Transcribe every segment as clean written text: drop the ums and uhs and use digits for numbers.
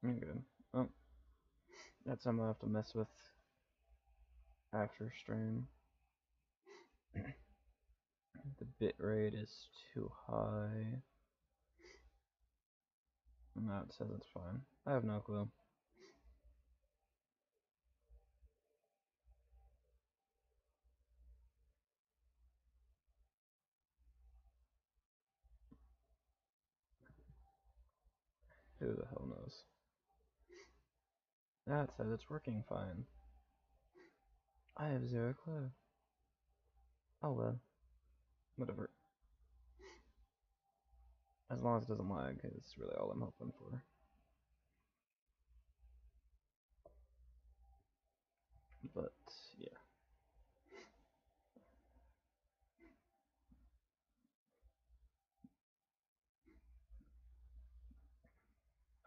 I'm good. Oh, that's something I'll have to mess with after stream. The bit rate is too high. No, it says it's fine. I have no clue. Who the hell knows? That says it's working fine. I have zero clue. Oh well. Whatever. As long as it doesn't lag, it's really all I'm hoping for. But, yeah.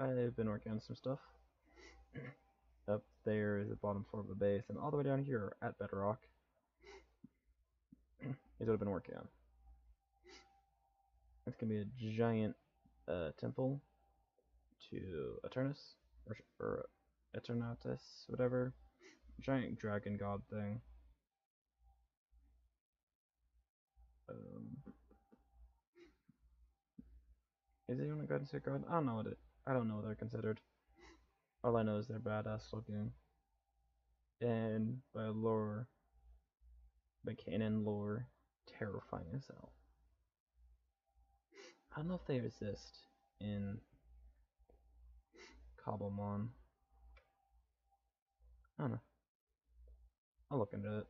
I've been working on some stuff. Up there is the bottom floor of the base, and all the way down here at Bedrock is what I've been working on. It's gonna be a giant temple to Eternus, or Eternatus, whatever. Giant dragon god thing. Is anyone a considered god? I don't know what they're considered. All I know is they're badass looking. And by canon lore, terrifying as hell. I don't know if they exist in CobbleMon. I don't know. I'll look into it.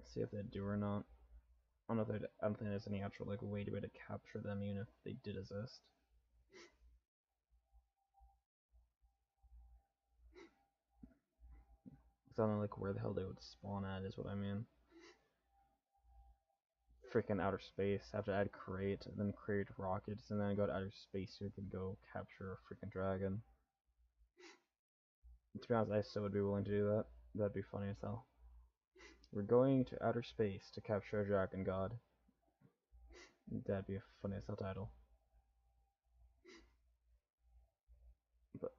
See if they do or not. I don't think there's any actual way to capture them, even if they did exist. Because I don't know where the hell they would spawn at, is what I mean. Freaking outer space, have to add crate, and then create rockets, and then go to outer space so we can go capture a freaking dragon. To be honest, I still would be willing to do that. That'd be funny as hell. We're going to outer space to capture a dragon god. That'd be a funny as hell title. But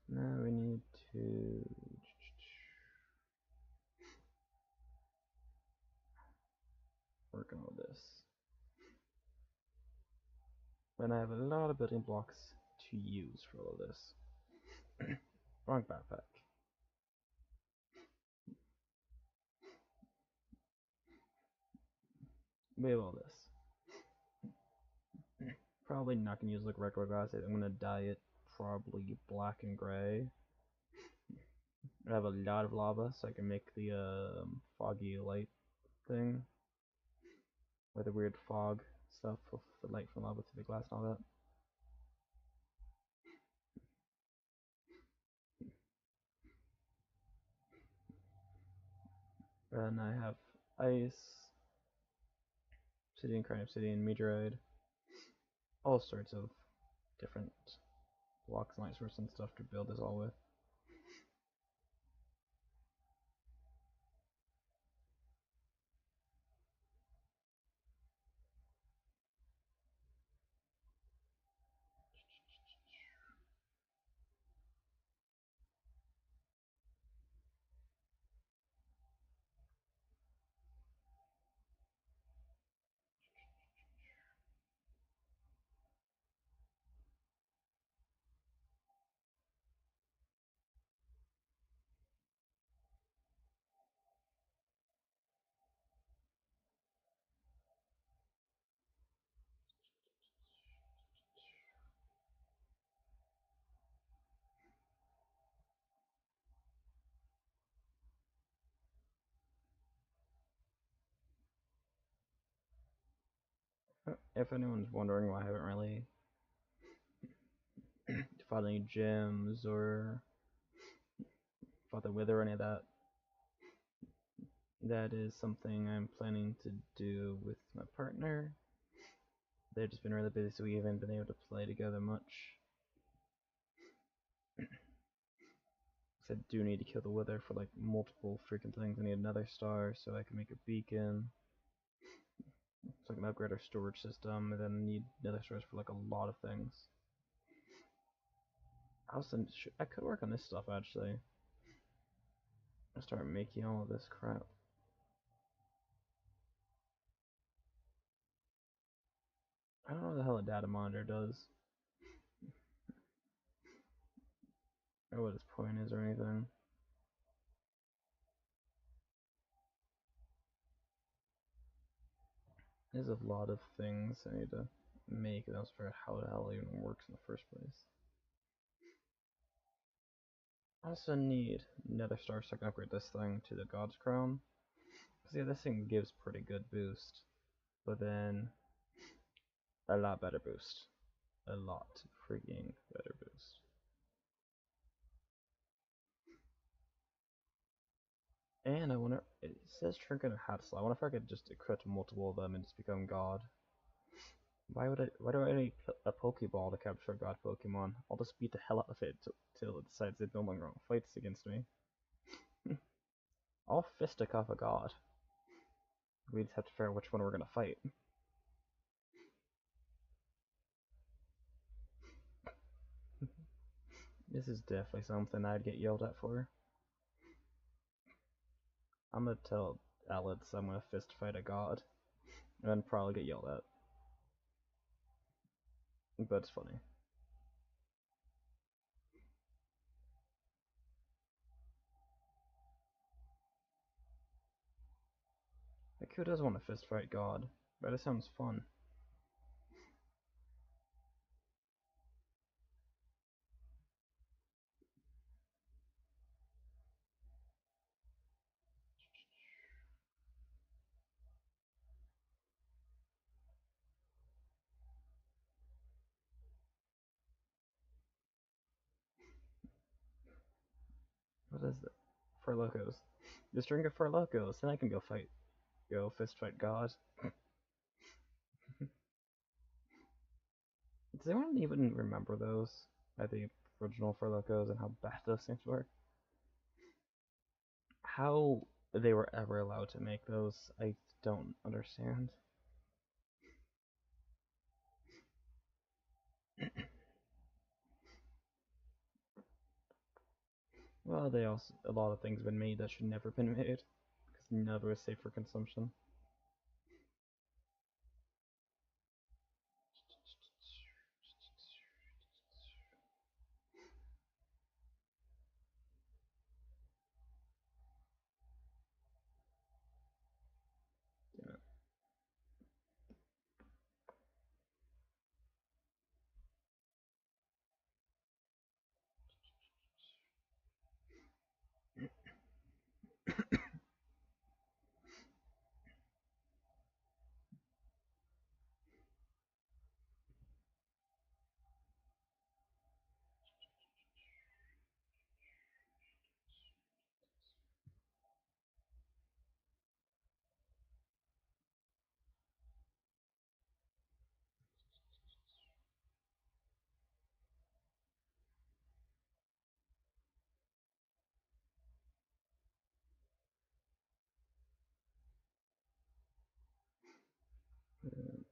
now we need to work on all this. And I have a lot of building blocks to use for all of this. Wrong backpack. We have all this. Probably not gonna use regular glass. I'm gonna dye it probably black and gray. I have a lot of lava, so I can make the foggy light thing, with the weird fog stuff with the light from lava to the glass and all that. And I have ice, obsidian, crying obsidian, meteorite, all sorts of different blocks, light source, and stuff to build this all with. If anyone's wondering why I haven't really fought any gems or fought the Wither or any of that, that is something I'm planning to do with my partner. They've just been really busy, so we haven't been able to play together much. I do need to kill the Wither for multiple freaking things. I need another star so I can make a beacon. So I can upgrade our storage system, and then need nether stores for like a lot of things. I could work on this stuff actually. I start making all of this crap. I don't know what the hell a data monitor does, or what its point is or anything. There's a lot of things I need to make, and I also forgot how the hell it even works in the first place. I also need nether stars so I can upgrade this thing to the God's Crown. Because yeah, this thing gives pretty good boost, but then a lot better boost. A lot freaking better boost. And I wonder, it says Trinket and Hat Slot. I wonder if I could just equip multiple of them and just become God. Why do I need a Pokeball to capture a God Pokemon? I'll just beat the hell out of it till it decides it no longer fights against me. I'll fisticuff a God. We just have to figure out which one we're gonna fight. This is definitely something I'd get yelled at for. I'm gonna tell Alex I'm gonna fist fight a God, and then probably get yelled at. But it's funny. Like, who does want to fist fight God? But it sounds fun. What is it? Furlocos. Just drink a Furlocos, then I can go fist fight God. Does anyone even remember those? The original Furlocos and how bad those things were? How they were ever allowed to make those, I don't understand. Well, a lot of things have been made that should never have been made, because never is safe for consumption.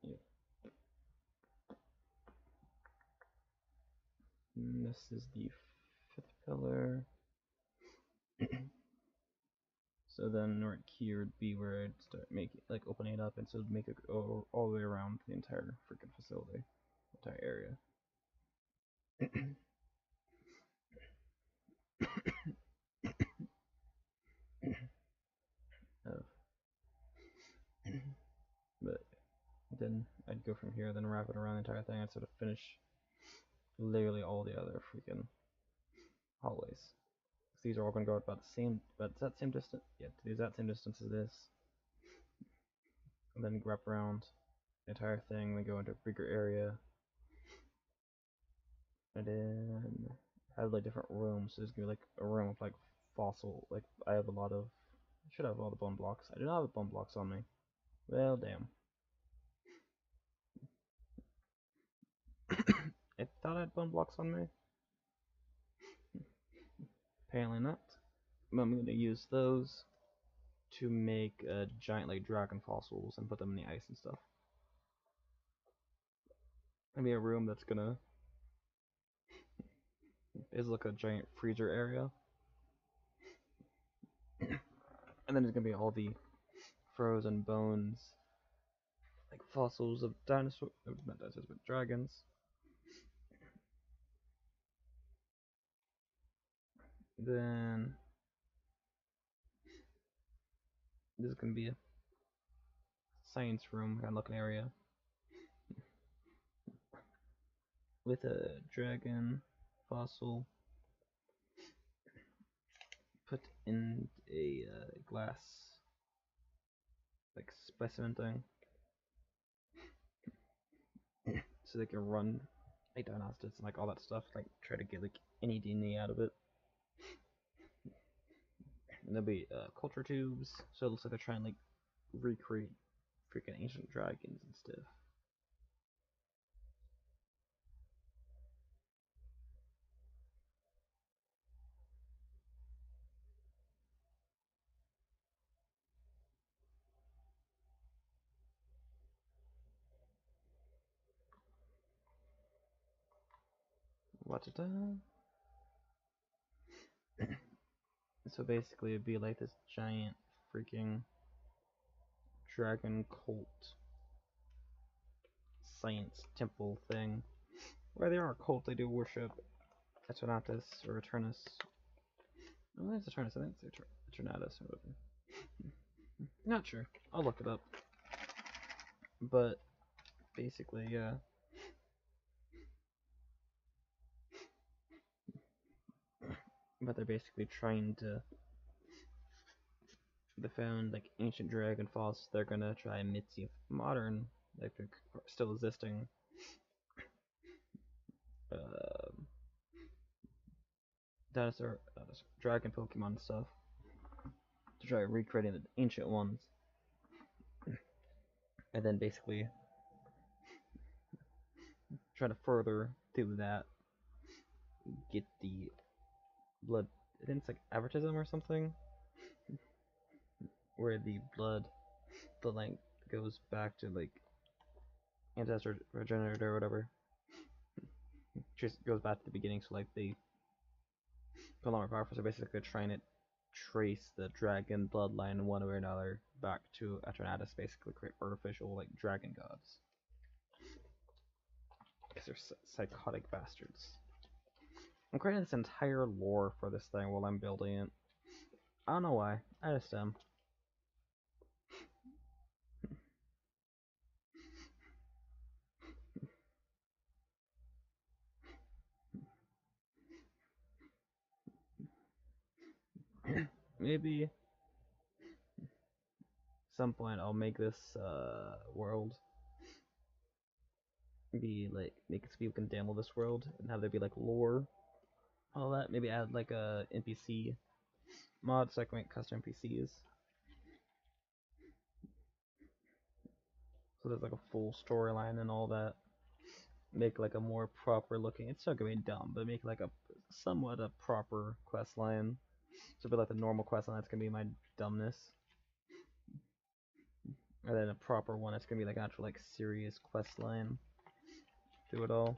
Yeah. And this is the fifth pillar. So then right here would be where I'd start making, like, opening it up, and so it'd make it go all the way around the entire freaking facility, entire area. But then I'd go from here, then wrap it around the entire thing. I'd sort of finish literally all the other freaking hallways. These are all going to go about the same, but that same distance. Yeah, to the exact same distance as this. And then wrap around the entire thing, then go into a bigger area. And then have like different rooms. So there's gonna be like a room with like fossil. Like I have a lot of. I should have a lot of bone blocks. I do not have bone blocks on me. Well, damn. I thought I had bone blocks on me. Apparently not. But I'm gonna use those to make giant like dragon fossils and put them in the ice and stuff. Maybe a room that's gonna is like a giant freezer area, and then there's gonna be all the frozen bones, like fossils of dinosaurs, not dinosaurs, but dragons. Then this is gonna be a science room kind of looking area with a dragon fossil put in a glass like specimen thing, so they can run like diagnostics and like all that stuff, like try to get like any DNA out of it. And there'll be culture tubes, so it looks like they're trying to like recreate freaking ancient dragons and stuff. What? So basically, it'd be like this giant freaking dragon cult science temple thing, where they are a cult. They do worship Eternatus or Eternus. Oh, it's Eternus. I think it's Eternatus or whatever. Not sure. I'll look it up. But basically, yeah. But they're basically trying to. They found like ancient dragon fossils. They're gonna try and see if modern, like still existing, dinosaur, dragon Pokemon stuff to try recreating the ancient ones, and then basically try to further through that get the blood. I think it's like advertism or something, where the bloodline goes back to like ancestor regenerator or whatever. Just goes back to the beginning, so like they become more powerful. So basically, trying to trace the dragon bloodline one way or another back to Eternatus, basically create artificial like dragon gods. Because they're psychotic bastards. I'm creating this entire lore for this thing while I'm building it. I don't know why. I just am. Maybe some point I'll make this world be like make it so people can download this world and have there be like lore, all that. Maybe add like a NPC mod so I can make custom NPCs. So there's like a full storyline and all that. Make like a more proper looking. It's not gonna be dumb, but make like a somewhat a proper quest line. So be like the normal quest line that's gonna be my dumbness. And then a proper one that's gonna be like an actual like serious quest line through it all.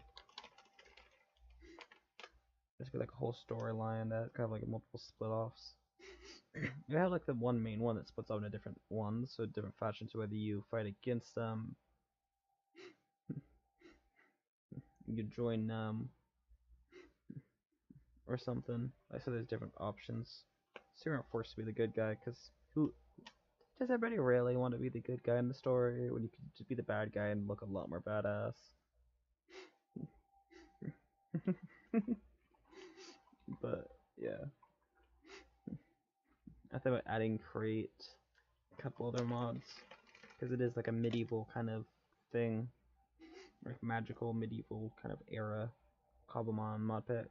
There's gonna be like a whole storyline that kind of like multiple split offs. You have like the one main one that splits out into different ones, so different factions, whether you fight against them, you join them, or something. I said there's different options. So you're not forced to be the good guy, because who does everybody really want to be the good guy in the story when you could just be the bad guy and look a lot more badass? But yeah, I thought about adding create a couple other mods because it is like a medieval kind of thing, like magical medieval kind of era CobbleMon mod pack.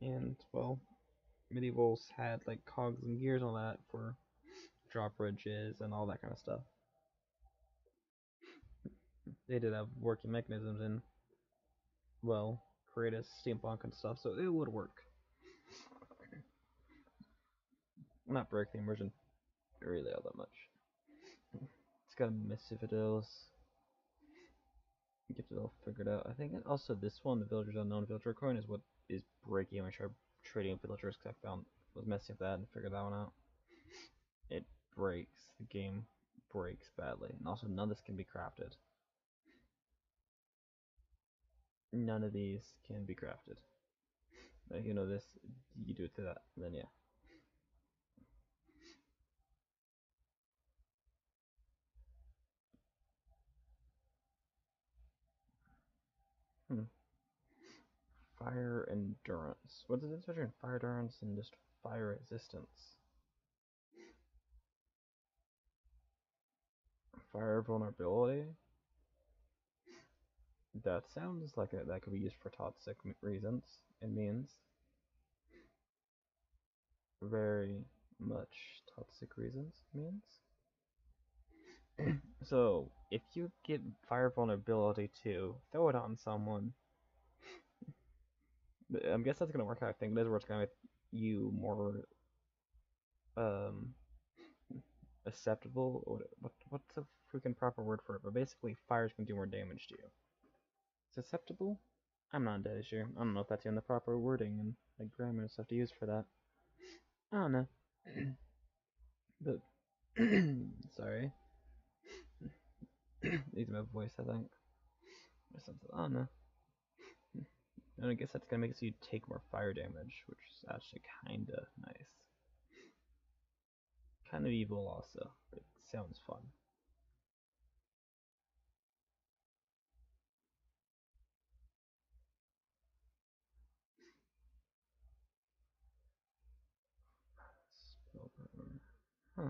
And well, medievals had like cogs and gears and all that for drawbridges and all that kind of stuff. They did have working mechanisms and well, create a steampunk and stuff, so it would work. Not break the immersion really all that much. It's It's got Mischievous. Get it all figured out. I think also this one, the Villagers Unknown Villager coin, is what is breaking when I tried trading villagers because I found was messing with that and figured that one out. It breaks. The game breaks badly. And also none of this can be crafted. None of these can be crafted. Like, you know this, you do it to that, then yeah. Fire endurance. What's the difference between fire endurance and just fire resistance? Fire vulnerability? That sounds like that could be used for toxic reasons. It means very much toxic reasons means. So if you get fire vulnerability to throw it on someone, I guess that's gonna work out. I think it is working with you more acceptable. What's the freaking proper word for it? But basically, fires can do more damage to you. Is acceptable? I'm not entirely sure. I don't know if that's even the proper wording and like grammar and stuff to use for that. I don't know. But sorry. Needs my voice, I think. Or something. I don't know. And I guess that's gonna make it so you take more fire damage, which is actually kinda nice. Kind of evil also, but it sounds fun. Huh.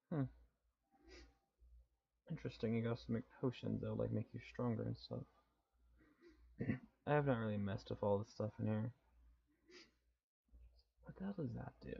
Hmm. Interesting. You can also make potions that'll like make you stronger and stuff. I have not really messed with all this stuff in here. What the hell does that do?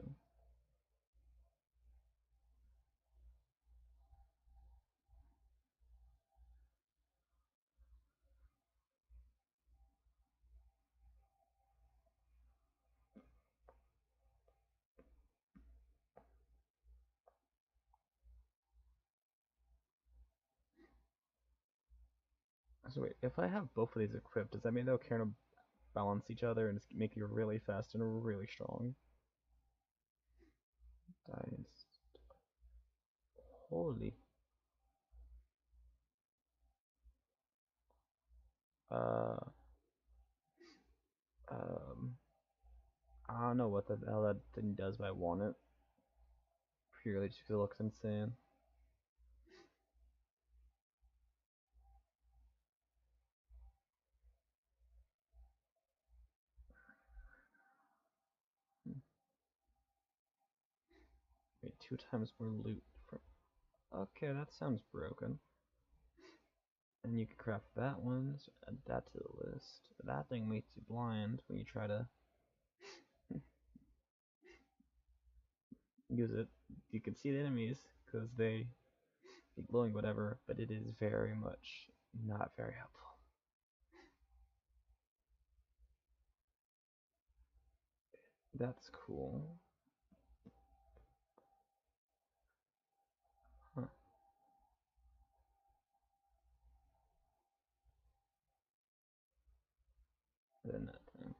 So wait, if I have both of these equipped, does that mean they'll counterbalance each other and just make you really fast and really strong? Dice. Holy. Uh. Um. I don't know what the hell that thing does, but I want it. Purely just because it looks insane. Wait, 2 times more loot. Okay, that sounds broken. And you can craft that one, so add that to the list. That thing makes you blind when you try to use it. You can see the enemies because they be glowing whatever, but it is very much not very helpful. That's cool. Huh. Then that thing.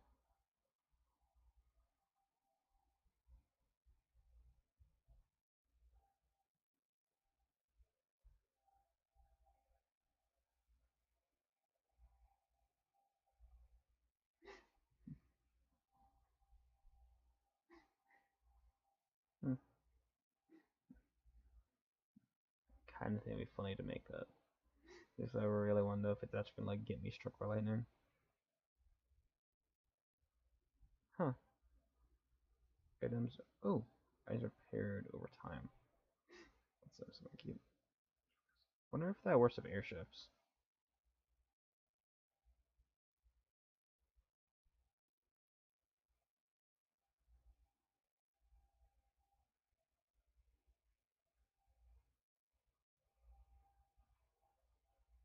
Hmm. Kind of think it'd be funny to make that. If I really want to know if it's actually gonna like get me struck by lightning. Huh. Items. Oh, items are paired over time. That's something cute. Wonder if that works with airships.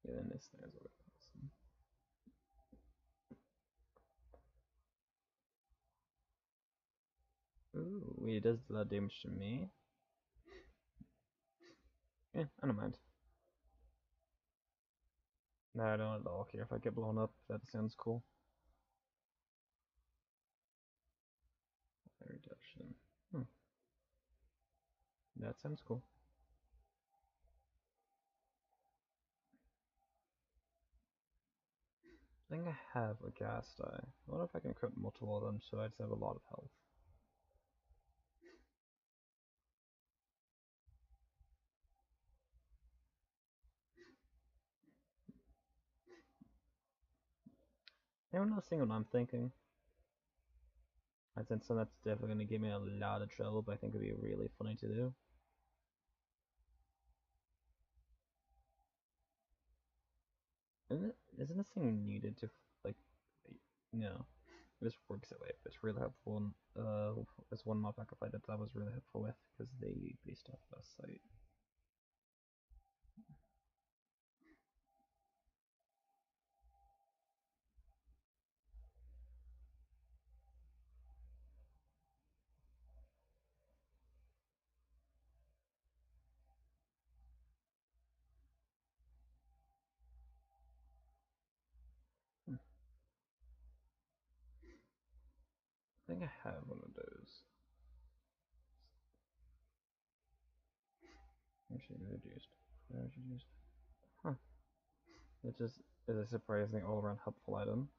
Yeah, then this thing is awesome. Wait, it does that damage to me? I don't mind. No, I don't at all care if I get blown up. That sounds cool. Reduction. That sounds cool. I think I have a gas die. I wonder if I can equip multiple of them so I just have a lot of health. Anyone else seeing what I'm thinking? I think so that's definitely going to give me a lot of trouble, but I think it'd be really funny to do. Isn't this thing needed to, like, no. It just works that way. It's really helpful. And, there's one mob I could fight that I was really helpful with because they based off the site. I think I have one of those. Actually, reduced. Reduced. Huh. It just is a surprising all-around helpful item.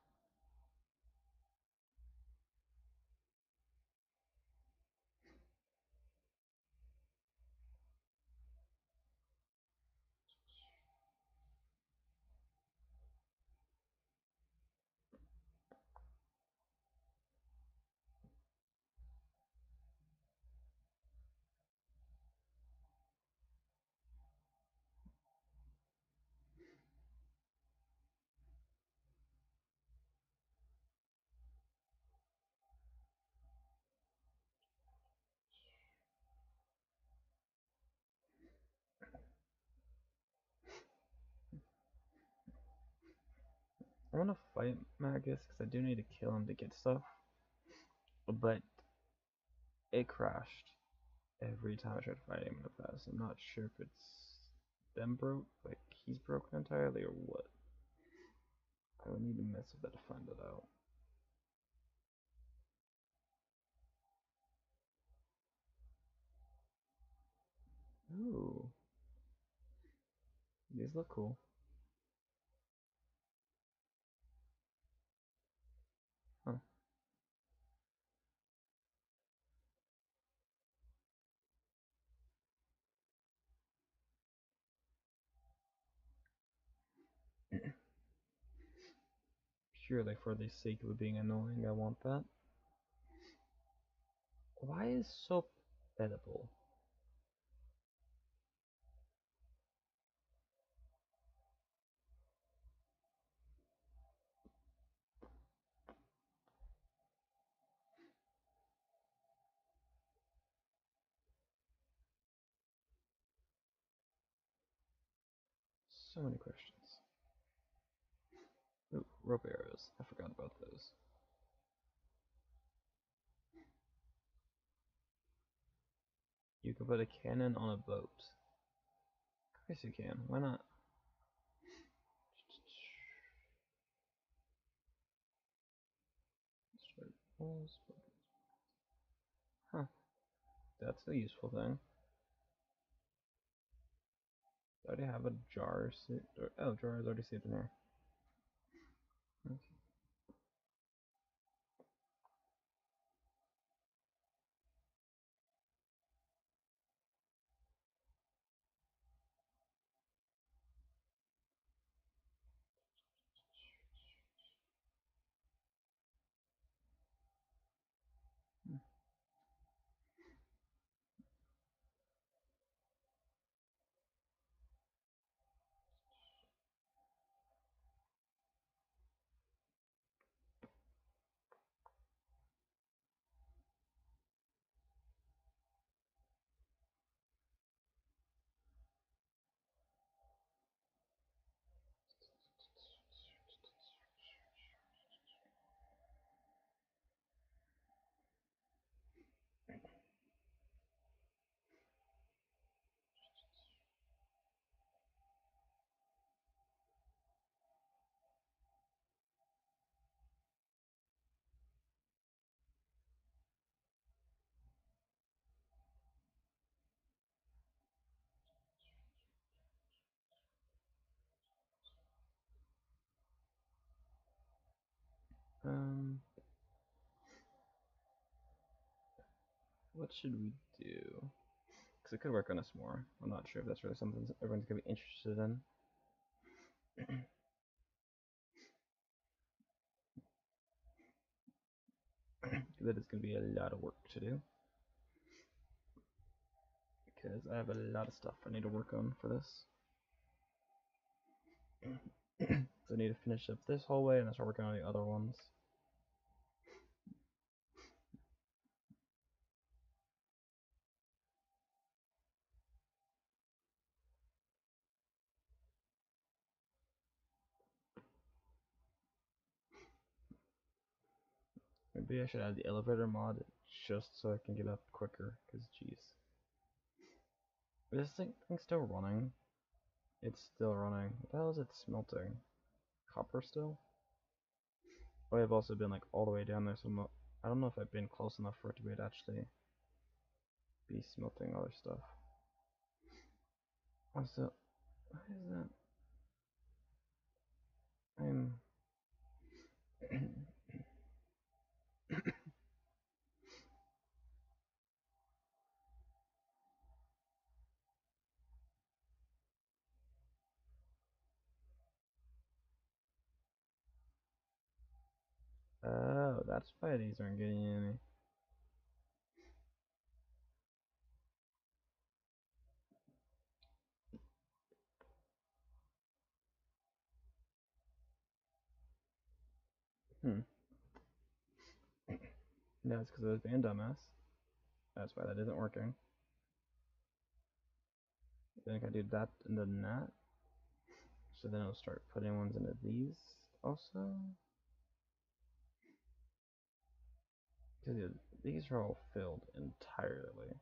I want to fight Magus because I do need to kill him to get stuff, but it crashed every time I tried to fight him in the past. I'm not sure if it's them broke, like he's broken entirely, or what. I would need to mess with that to find it out. Ooh, these look cool. Huh. Purely for the sake of it being annoying, I want that. Why is soap edible? So many questions. Ooh, rope arrows. I forgot about those. You can put a cannon on a boat. Of course you can. Why not? Huh. That's a useful thing. I already have a jar. Oh, jar is already saved in here. Okay. what should we do? Because it could work on us more. I'm not sure if that's really something everyone's going to be interested in. That is going to be a lot of work to do. Because I have a lot of stuff I need to work on for this. So I need to finish up this hallway and then start working on the other ones. Maybe I should add the elevator mod just so I can get up quicker, because jeez. This thing's still running. It's still running. What the hell is it smelting? Copper still? Oh, I've also been like all the way down there, so I don't know if I've been close enough for it to be able to actually be smelting other stuff. Also, what is that? I'm oh, that's why these aren't getting any. No, it's because I was being a dumbass. That's why that isn't working. I think I do that and then that. So then I'll start putting ones into these also. Because these are all filled entirely.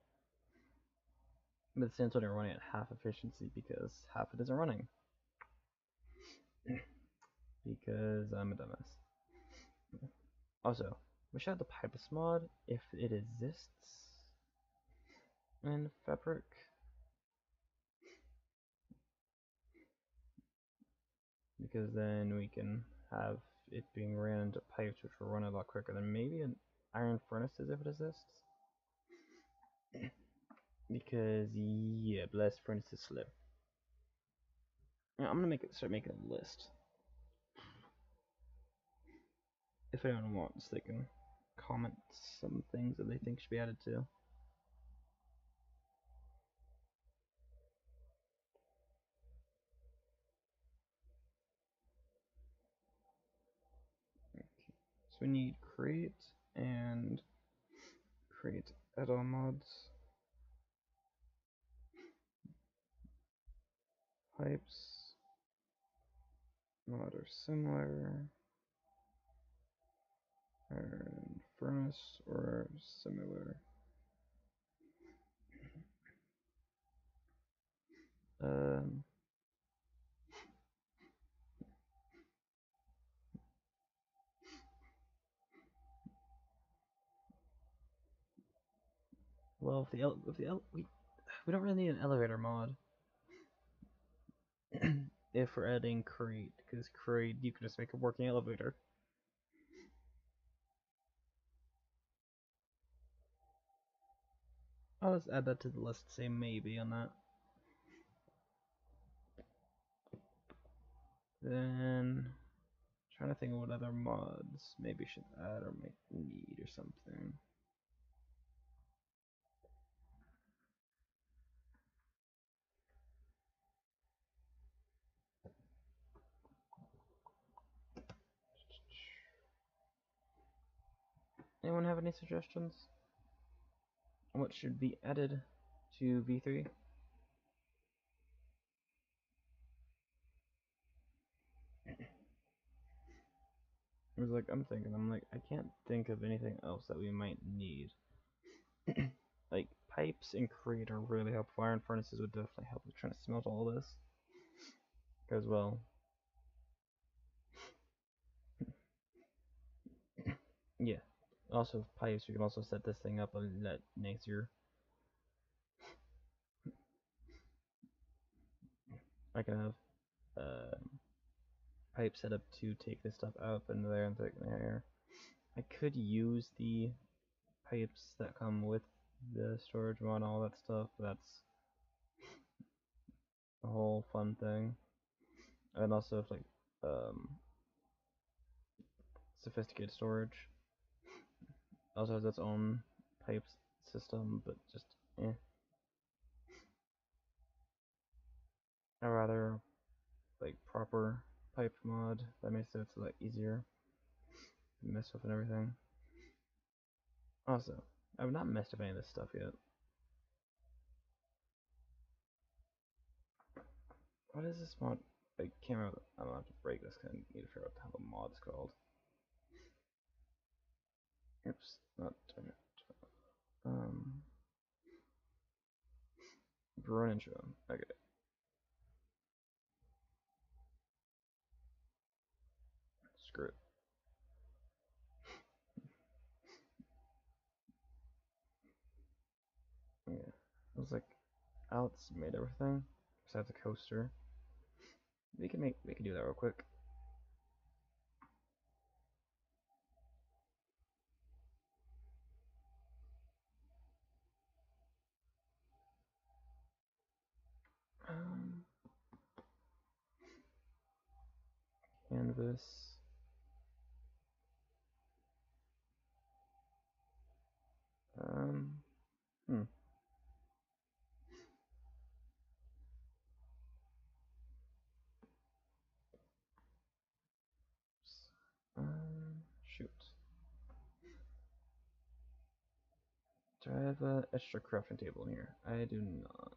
But since only running at half efficiency because half it isn't running. Because I'm a dumbass. Also, we should have the pipes mod if it exists in Fabric. Because then we can have it being ran into pipes which will run a lot quicker than maybe an iron furnaces if it exists. Because yeah, blast furnace is slow. Now, I'm gonna start making a list. If anyone wants, they can comment some things that they think should be added to. Okay. So we need create and create add-on mods. Pipes mod or similar. Iron furnace or similar. Well, we don't really need an elevator mod if we're adding create, because create you can just make a working elevator. I'll just add that to the list. Say maybe on that. Then trying to think of what other mods maybe should add or might need or something. Anyone have any suggestions? What should be added to V3? It was like I'm like I can't think of anything else that we might need. Like pipes and create are really helpful. Iron furnaces would definitely help with trying to smelt all this. As well. Yeah. Also pipes, we can also set this thing up a lot nicer. I can have pipe set up to take this stuff up into there and take there. I could use the pipes that come with the storage mod, all that stuff. That's a whole fun thing. And also if like sophisticated storage also has its own pipe system, but just a rather like proper pipe mod that makes it a lot easier to mess with and everything. Also, I've not messed with any of this stuff yet. What is this mod? I can't remember. I don't have to break this because I need to figure out how the mod's called. Oops, not turn it. Run intro. Okay. Screw it. Yeah. It was like Alex made everything besides the coaster. We can do that real quick. Canvas. Hmm. Shoot. Do I have an extra crafting table in here? I do not.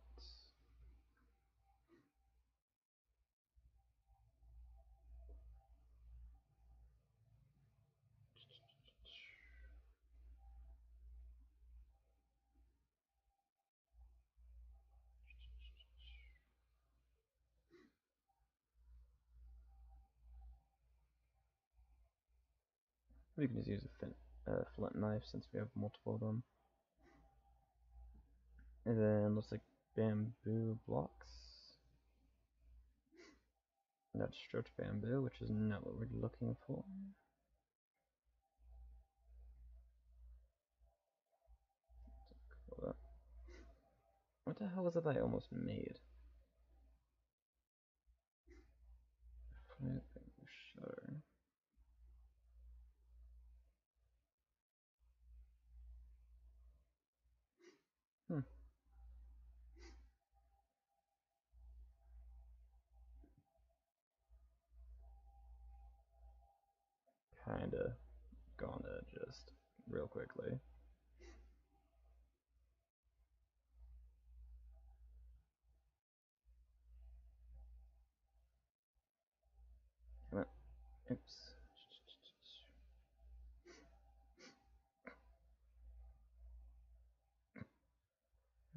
We can just use a flint knife since we have multiple of them. And then looks like bamboo blocks. That's stripped bamboo, which is not what we're looking for. What the hell was it that I almost made? Shutter. Kinda gonna just real quickly. Come on. Oops.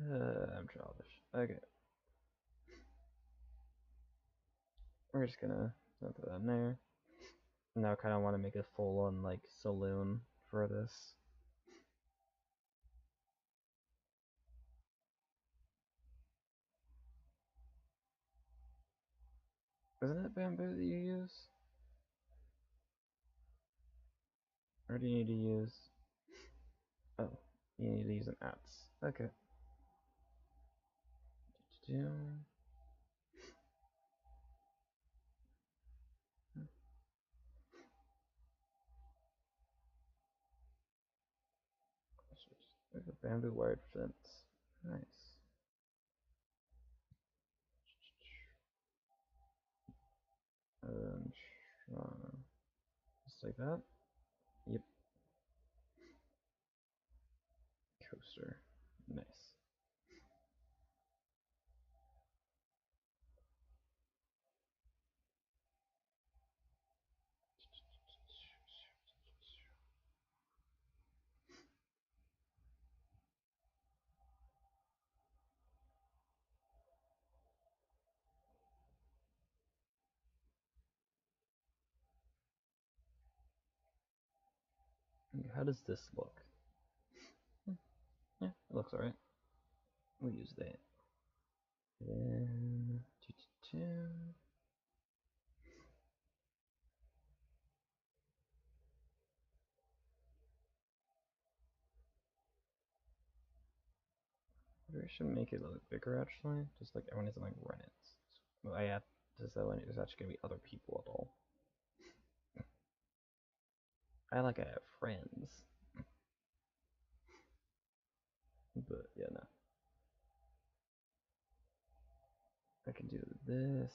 I'm childish. Okay. We're just gonna throw that in there. Now I kind of want to make a full-on like saloon for this. Isn't it bamboo that you use? Or do you need to use... Oh, you need to use an adze. Okay. There's a bamboo wired fence. Nice. Just like that. Yep. Coaster. Nice. How does this look? Yeah, it looks alright. We'll use that. Then... Maybe I should make it a little bigger actually, just like everyone isn't like Reddit. Well, I have to sell it. There's actually gonna be other people at all. I have friends, but yeah, no. I can do this.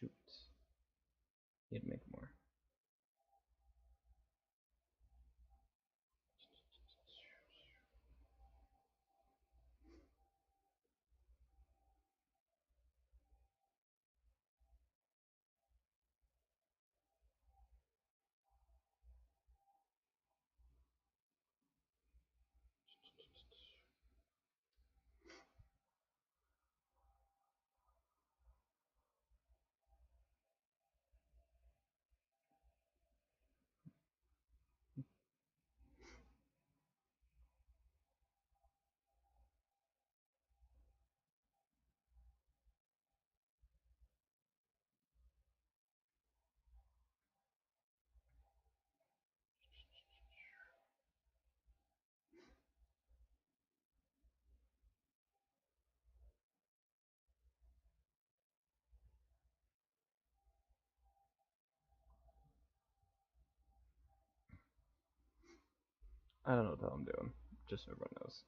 Shoot. Need to make more. I don't know what the hell I'm doing. Just so everyone knows.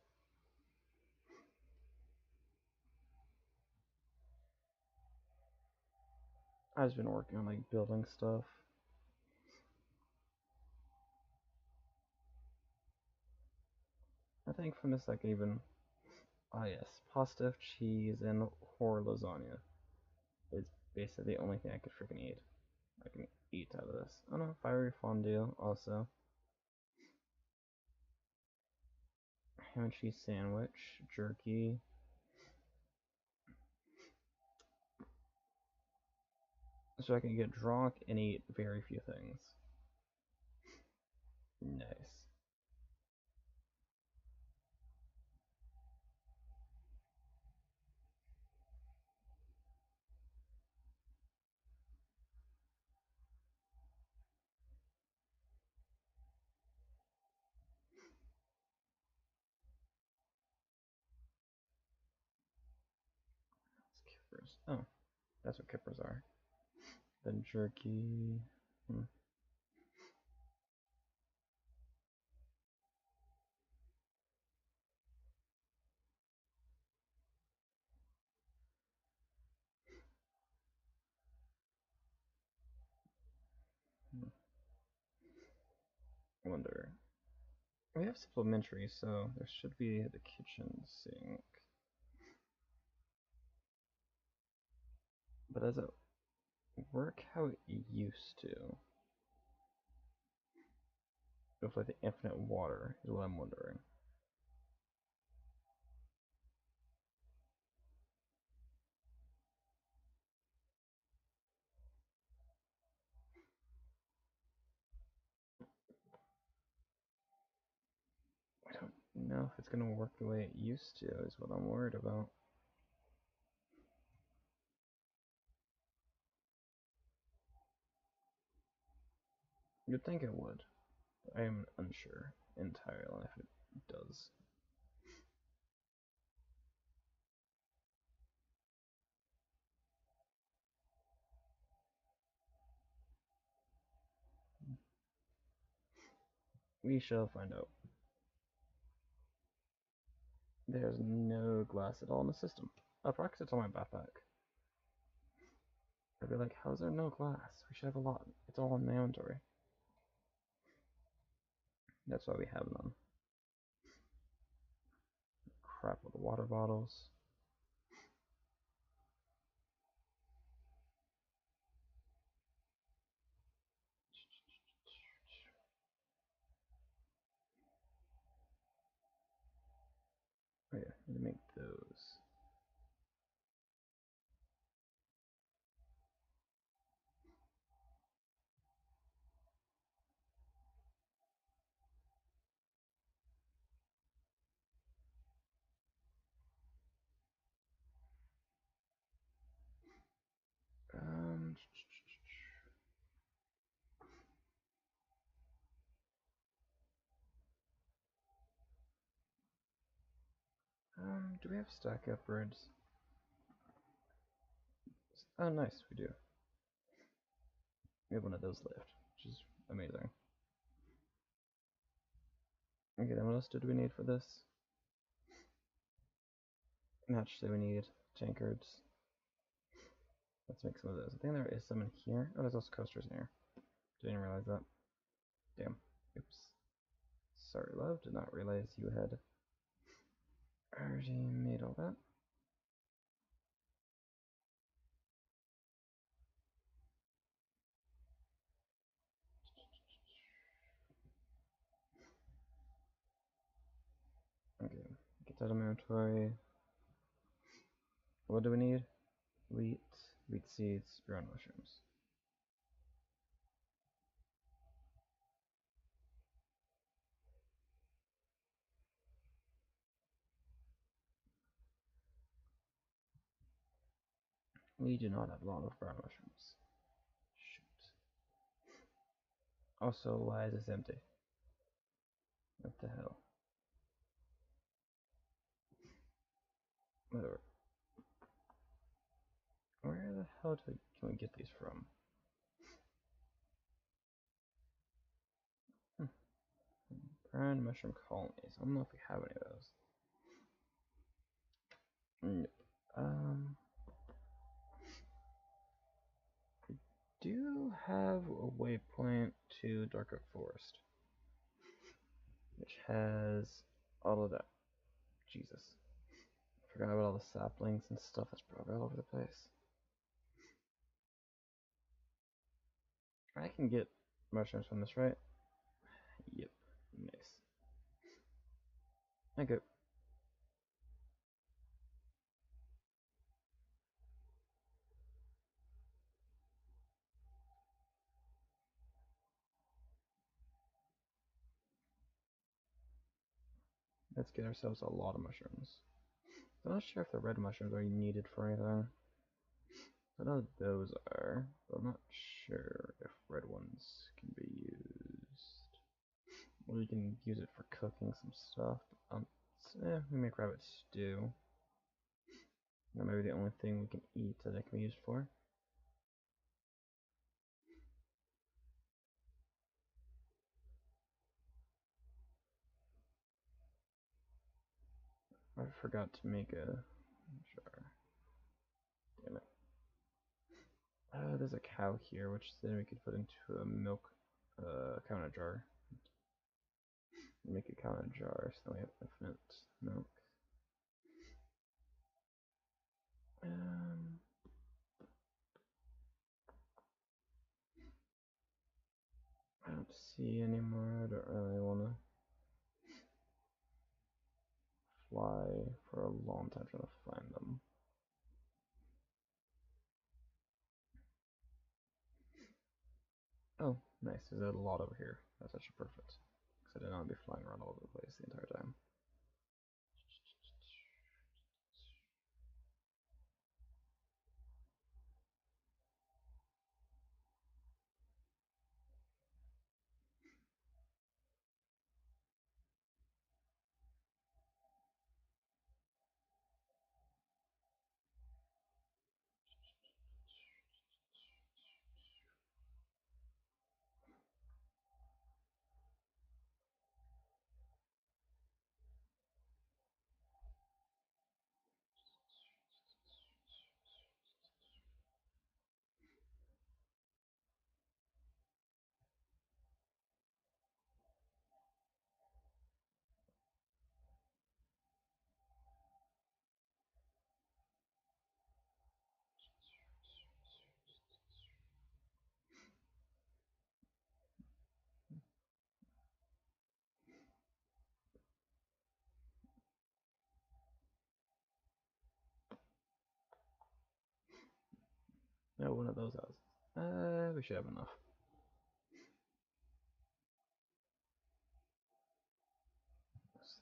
I've just been working on like building stuff. I think from this I can even. Ah yes, pasta, cheese, and or lasagna is basically the only thing I could freaking eat. I can eat out of this. Oh no, fiery fondue also. Ham and cheese sandwich, jerky. So I can get drunk and eat very few things. Nice. It's kippers. Oh, that's what kippers are. Then jerky. I wonder. We have supplementary, so there should be the kitchen sink. But does it work how it used to? With like the infinite water is what I'm wondering. I don't know if it's gonna work the way it used to is what I'm worried about. You'd think it would. I am unsure entirely if it does. We shall find out. There's no glass at all in the system. Oh, probably 'cause it's on my backpack. I'd be like, how's there no glass? We should have a lot. It's all in my inventory. That's why we have none. Crap with the water bottles. Oh yeah, need to make those. Um, Do we have stack upgrades? Oh, nice, we do. We have one of those left, which is amazing. Okay, then what else did we need for this? Naturally, we need tankards. Let's make some of those. I think there is some in here. Oh, there's also coasters in here. Didn't realize that. Damn. Oops. Sorry, love. Did not realize you had already made all that. Okay, get that inventory. What do we need? Wheat seeds, ground mushrooms. We do not have a lot of ground mushrooms. Shoot. Also, why is this empty? What the hell? Whatever. Where the hell can we get these from? Brown mushroom colonies. I don't know if we have any of those. Nope. We do have a waypoint to Darker Forest, which has all of that. Jesus. Forgot about all the saplings and stuff that's probably all over the place. I can get mushrooms from this, right? Yep. Nice. Okay. Let's get ourselves a lot of mushrooms. I'm not sure if the red mushrooms are needed for anything. I know those are, but I'm not sure if red ones can be used. Well, we can use it for cooking some stuff. We make rabbit stew. That may be the only thing we can eat that it can be used for. I forgot to make a jar. Damn it. There's a cow here, which then we could put into a milk cow in a jar. Make a cow in a jar, so we have infinite milk. I don't see any more. I don't really want to fly for a long time trying to find them. Oh, nice. There's a lot over here. That's actually perfect. Because I did not be flying around all over the place the entire time. No, one of those houses. We should have enough.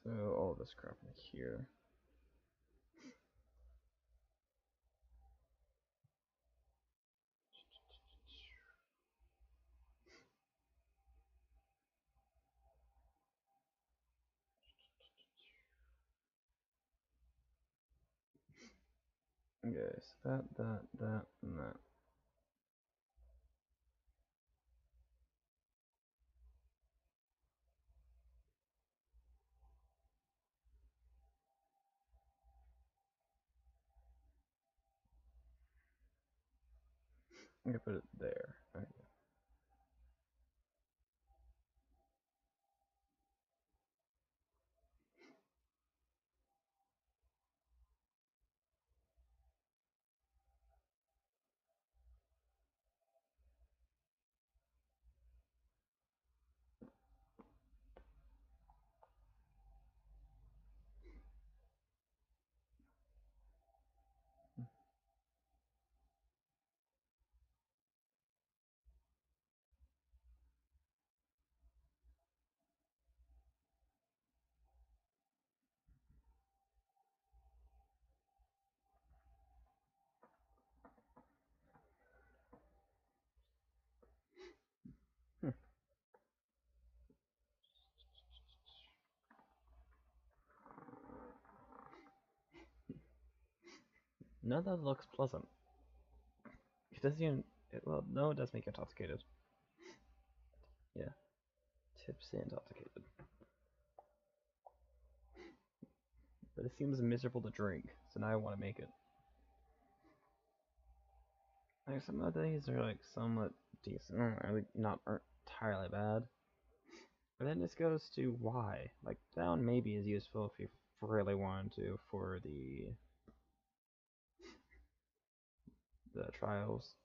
So all this crap in here. Okay, so that, and that. I'm gonna put it there. Okay. Hmm. None of that looks pleasant. It doesn't even. Well, no, it does make you intoxicated. Yeah, tipsy intoxicated. But it seems miserable to drink, so now I want to make it. Like some of these are like somewhat decent, or not entirely bad. But then this goes to why. Like down maybe is useful if you really want to for the trials.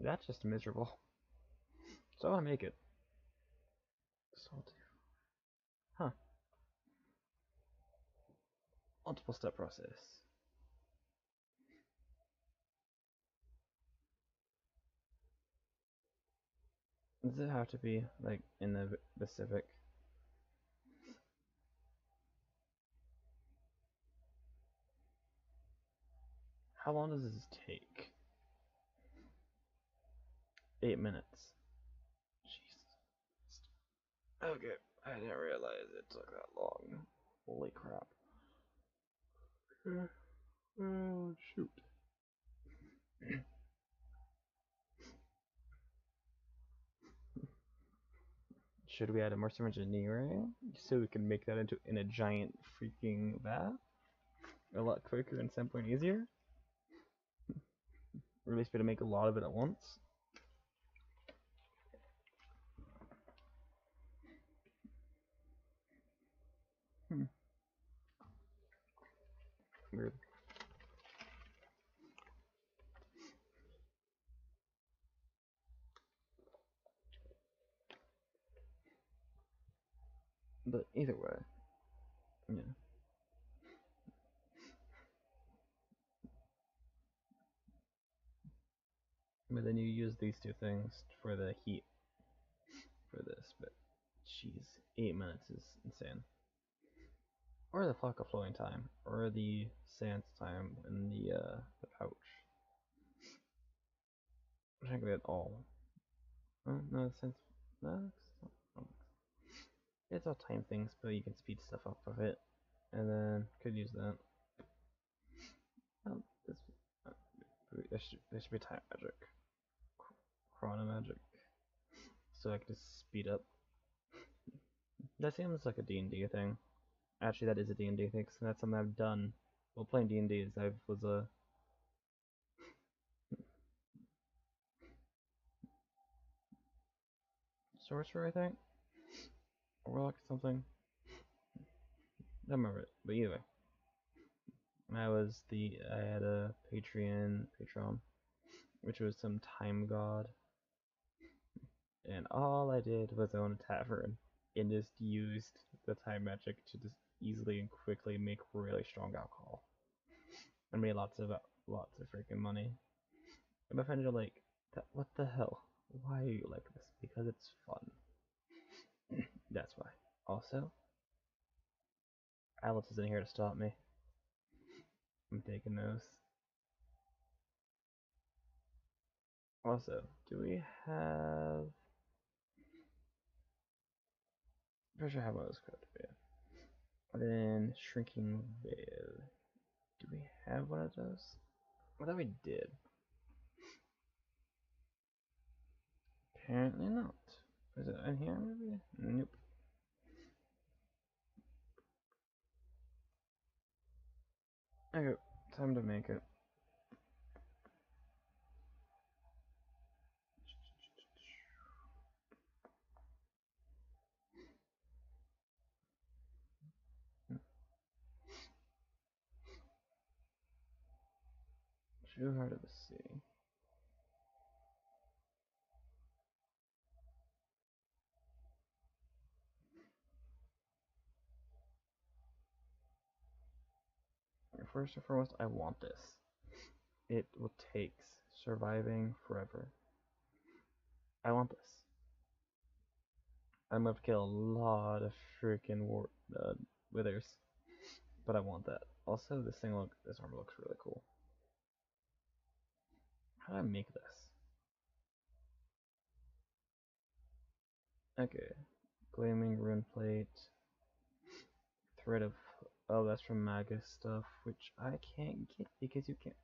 That's just miserable. So I want to make it. Salty. Huh. Multiple step process. Does it have to be like in the specific? How long does this take? 8 minutes. Jesus. Okay, I didn't realize it took that long. Holy crap. Oh, shoot. Should we add immersive engineering so we can make that into in a giant freaking bath? A lot quicker and simpler and easier? Or at least be able to make a lot of it at once? Hmm. Weird. But either way, yeah. But then you use these two things for the heat for this, but jeez, 8 minutes is insane. Or the flock of flowing time, or the seance time in the pouch. I'm trying to get it all. Oh, no, sense. No, it's all time things, but you can speed stuff up with it, and then could use that. Oh, this, uh, there should be time magic, chrono magic, so I can just speed up. That seems like a D&D thing. Actually, that is a D&D thing, because that's something I've done. Well, playing D&D is I was a sorcerer, I think, or warlock or something. I don't remember it, but either way, I had a Patreon, which was some time god, and all I did was own a tavern and just used the time magic to just easily and quickly make really strong alcohol. I made lots of freaking money. And my friends are like, "What the hell? Why are you like this?" Because it's fun. That's why. Also, Alice isn't here to stop me. I'm taking those. Also, do we have? Pretty sure I have one of those code. Yeah. And then shrinking veil. Do we have one of those? I thought we did. Apparently not. Is it in here maybe? Nope. Okay, time to make it. Too hard to see. First and foremost, I want this. It will take surviving forever. I want this. I'm gonna have to kill a lot of freaking withers, but I want that. Also, this armor looks really cool. How do I make this? Okay, gleaming rune plate, thread of. Oh, that's from Magus stuff, which I can't get because you can't.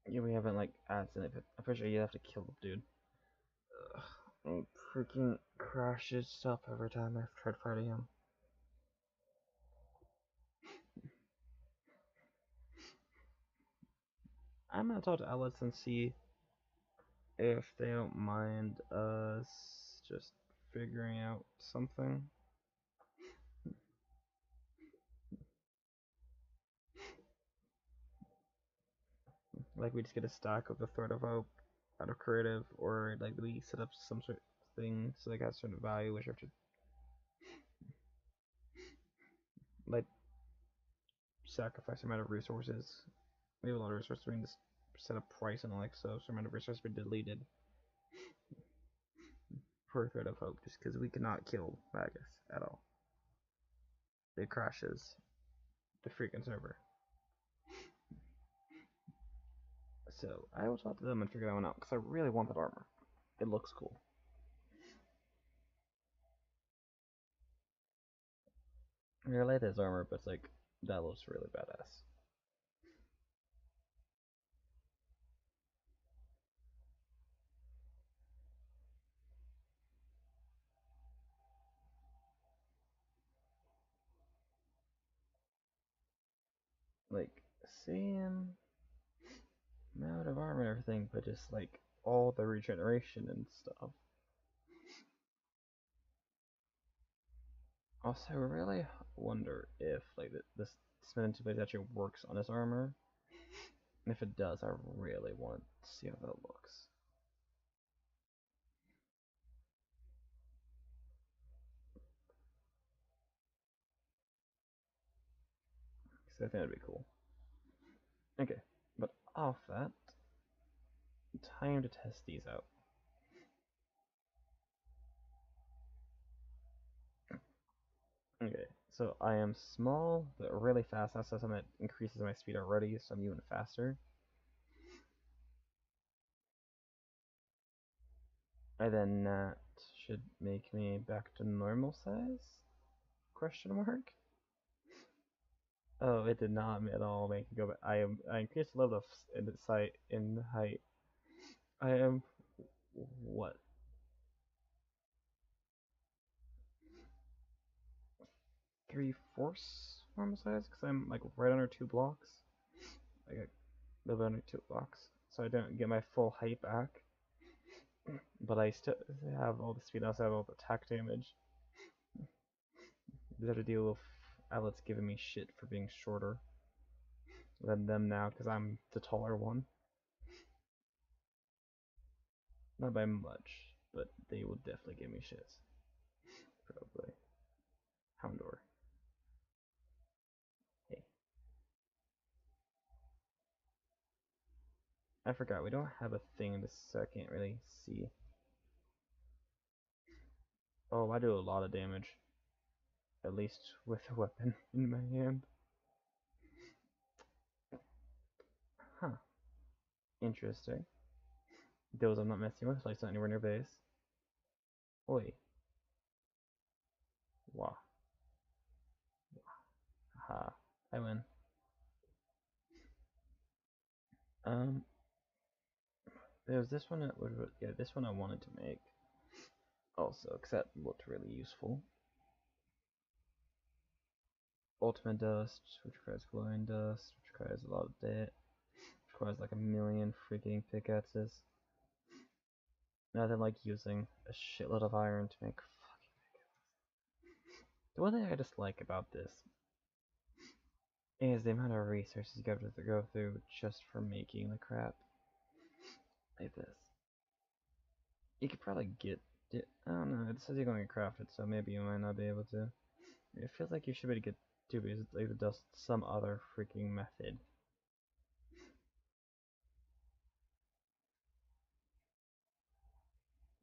Yeah, we haven't like added anything. I'm pretty sure you have to kill the dude. It freaking crashes stuff every time I try to fight him. I'm gonna talk to Alice and see if they don't mind us just figuring out something. Like we just get a stack of the Thread of Hope out of creative, or like we set up some sort of thing so they got a certain value, which have to like sacrifice a amount of resources. We have a lot of resources. We can just set a price and like so amount of resources be deleted per Thread of Hope, just because we cannot kill Magus at all. It crashes the freaking server. So I will talk to them and figure that one out because I really want that armor. It looks cool. I really like this armor, but it's like that looks really badass. Like same amount of armor and everything, but just like all the regeneration and stuff. Also, I really wonder if like this spin place actually works on this armor. And if it does, I really want to see how that looks. So I think that'd be cool. Okay, but off that, time to test these out. Okay, so I am small, but really fast. That's something that increases my speed already, so I'm even faster. And then that should make me back to normal size? Question mark? Oh, it did not at all make me go back. I increased the level of in height. I am what? 3/4 normal size? Because I'm like right under 2 blocks. I got a little bit under 2 blocks. So I don't get my full height back. But I still have all the speed, I also have all the attack damage. I have to deal with Alex giving me shit for being shorter than them now because I'm the taller one. Not by much, but they will definitely give me shit. Probably. Houndor. Hey. I forgot, we don't have a thing in this, so I can't really see. Oh, I do a lot of damage. At least with a weapon in my hand. Huh. Interesting. Those I'm not messing with, like it's not anywhere near base. Oi. Wow. Ha. I win. Um, there was this one that yeah, this one I wanted to make. Also, because that looked really useful. Ultimate Dust, which requires glowing dust, which requires a lot of that. Which requires like a million freaking pickaxes. Nothing like using a shitload of iron to make fucking pickaxes. The one thing I just like about this is the amount of resources you have to go through just for making the crap. Like this. You could probably get it. I don't know, it says you're going to craft it, so maybe you might not be able to. It feels like you should be able to get two because it's like just some other freaking method.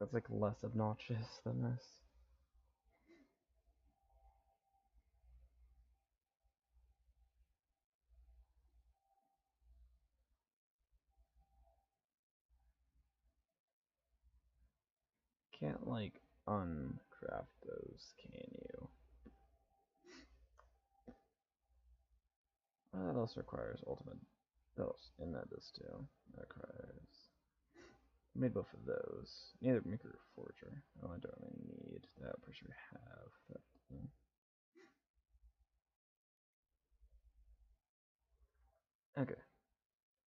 That's like less obnoxious than this. Can't like uncraft those, can you? Well, that also requires ultimate. And that does too. That requires. Made both of those. Neither maker or forger. Oh, I don't really need that. Pretty sure I have that thing. Okay,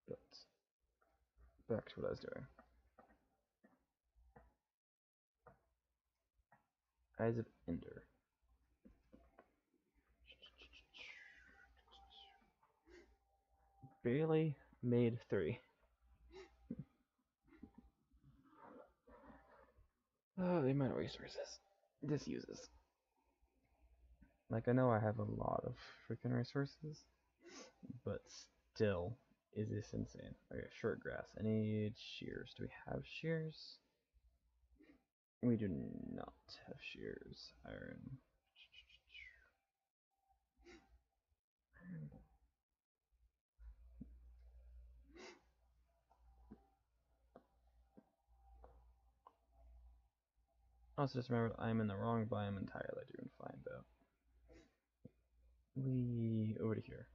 but back to what I was doing. Eyes of Ender. Barely made 3. Oh, the amount of resources this uses. Like, I know I have a lot of freaking resources, but still, is this insane? Okay, short grass. I need shears. Do we have shears? We do not have shears. Iron. Also, just remember, I'm in the wrong biome entirely. I can find out. Over to here.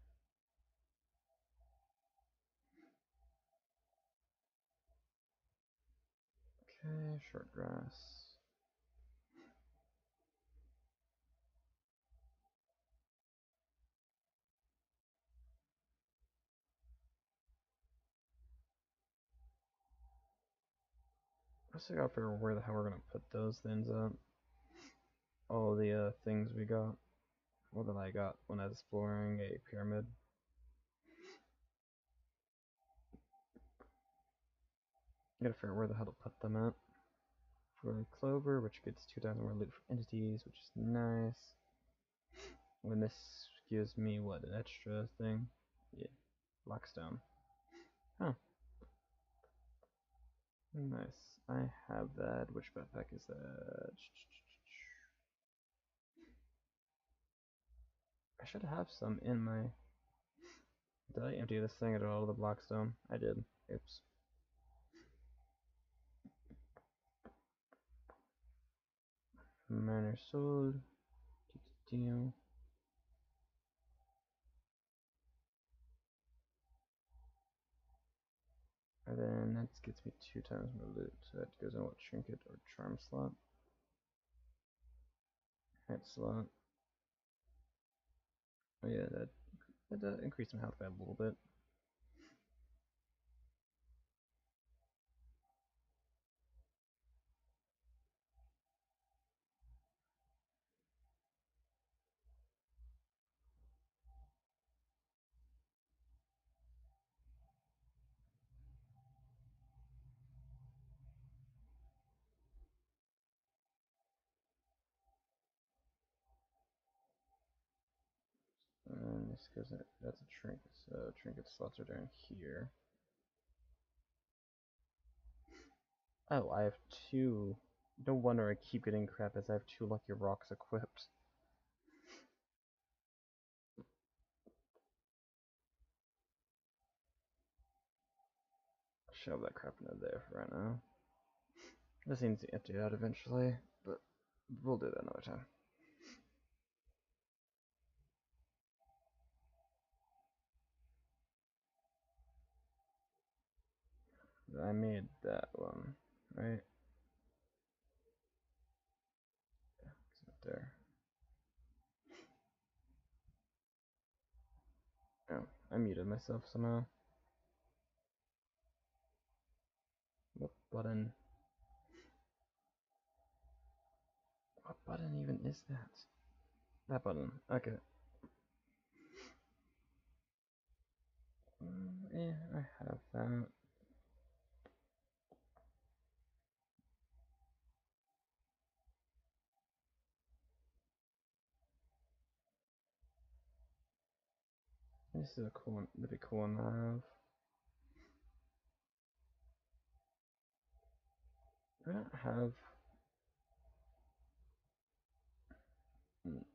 Okay, short grass. Let's figure out where the hell we're gonna put those things up. All the things we got. Well, that I got when I was exploring a pyramid. Gotta figure out where the hell to put them at. For Clover, which gets 2 times more loot for entities, which is nice. When this gives me what, an extra thing? Yeah, Blackstone. Huh. Nice. I have that. Which backpack is that? I should have some in my. Did I empty this thing at all? The Blackstone? I did. Oops. Miner sold. Deal. And then that gets me 2 times more loot. So that goes in what, trinket or charm slot? Head slot. Oh yeah, that increased my health by a little bit. And this goes in, that's a trinket, so trinket slots are down here. Oh, I have 2. No wonder I keep getting crap as I have 2 lucky rocks equipped. Shove that crap into there for right now. This needs to empty out eventually, but we'll do that another time. I made that one, right? Yeah, it's up there. Oh, I muted myself somehow. What button? What button even is that? That button. Okay. Yeah, I have that. This is a cool one. That'd be cool one to have. I don't have.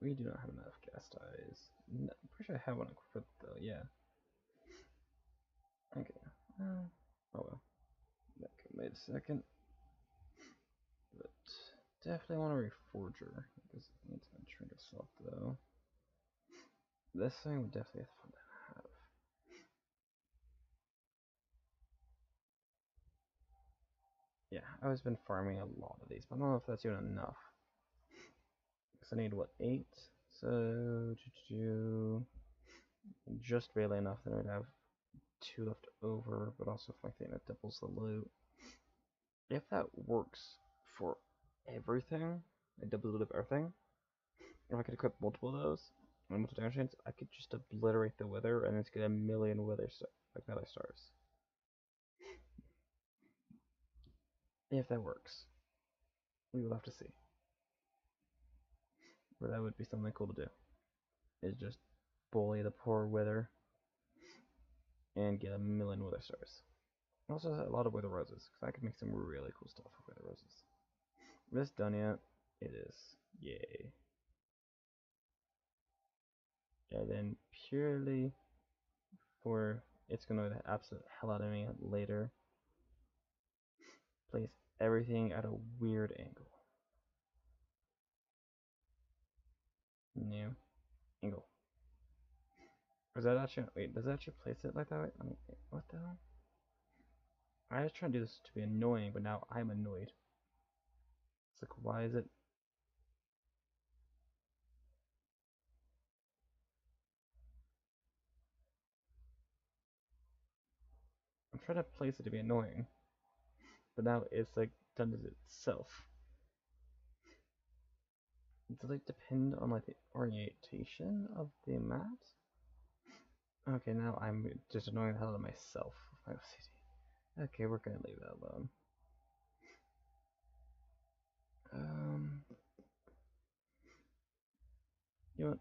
We do not have enough gas ties. No, I'm pretty sure I have one equipped though. Yeah. Okay. Oh well. That could wait a second. But definitely want a reforger because it needs my trinket swap though. This thing would definitely be fun to have. Yeah, I've been farming a lot of these, but I don't know if that's even enough. Because I need what, 8? So just barely enough. Then I'd have 2 left over, but also if I think that doubles the loot. If that works for everything, I double loot of everything. If I could equip multiple of those and multiple damage chains, I could just obliterate the wither and it's get a million wither nether stars. If that works, we will have to see. But that would be something cool to do. Is just bully the poor wither and get a million wither stars. Also, a lot of wither roses because I could make some really cool stuff with wither roses. Is this done yet? It is. Yay. And then purely for it's gonna annoy the absolute hell out of me later. Place everything at a weird angle. New angle. Or is that actually wait? Does it actually place it like that way? I mean, what the hell? I was trying to do this to be annoying, but now I'm annoyed. It's like, why is it? I'm trying to place it to be annoying, but now it's like done it itself. Does it like depend on like the orientation of the mat? Okay, now I'm just annoying the hell out of myself with my OCD. Okay, we're gonna leave that alone. You know what?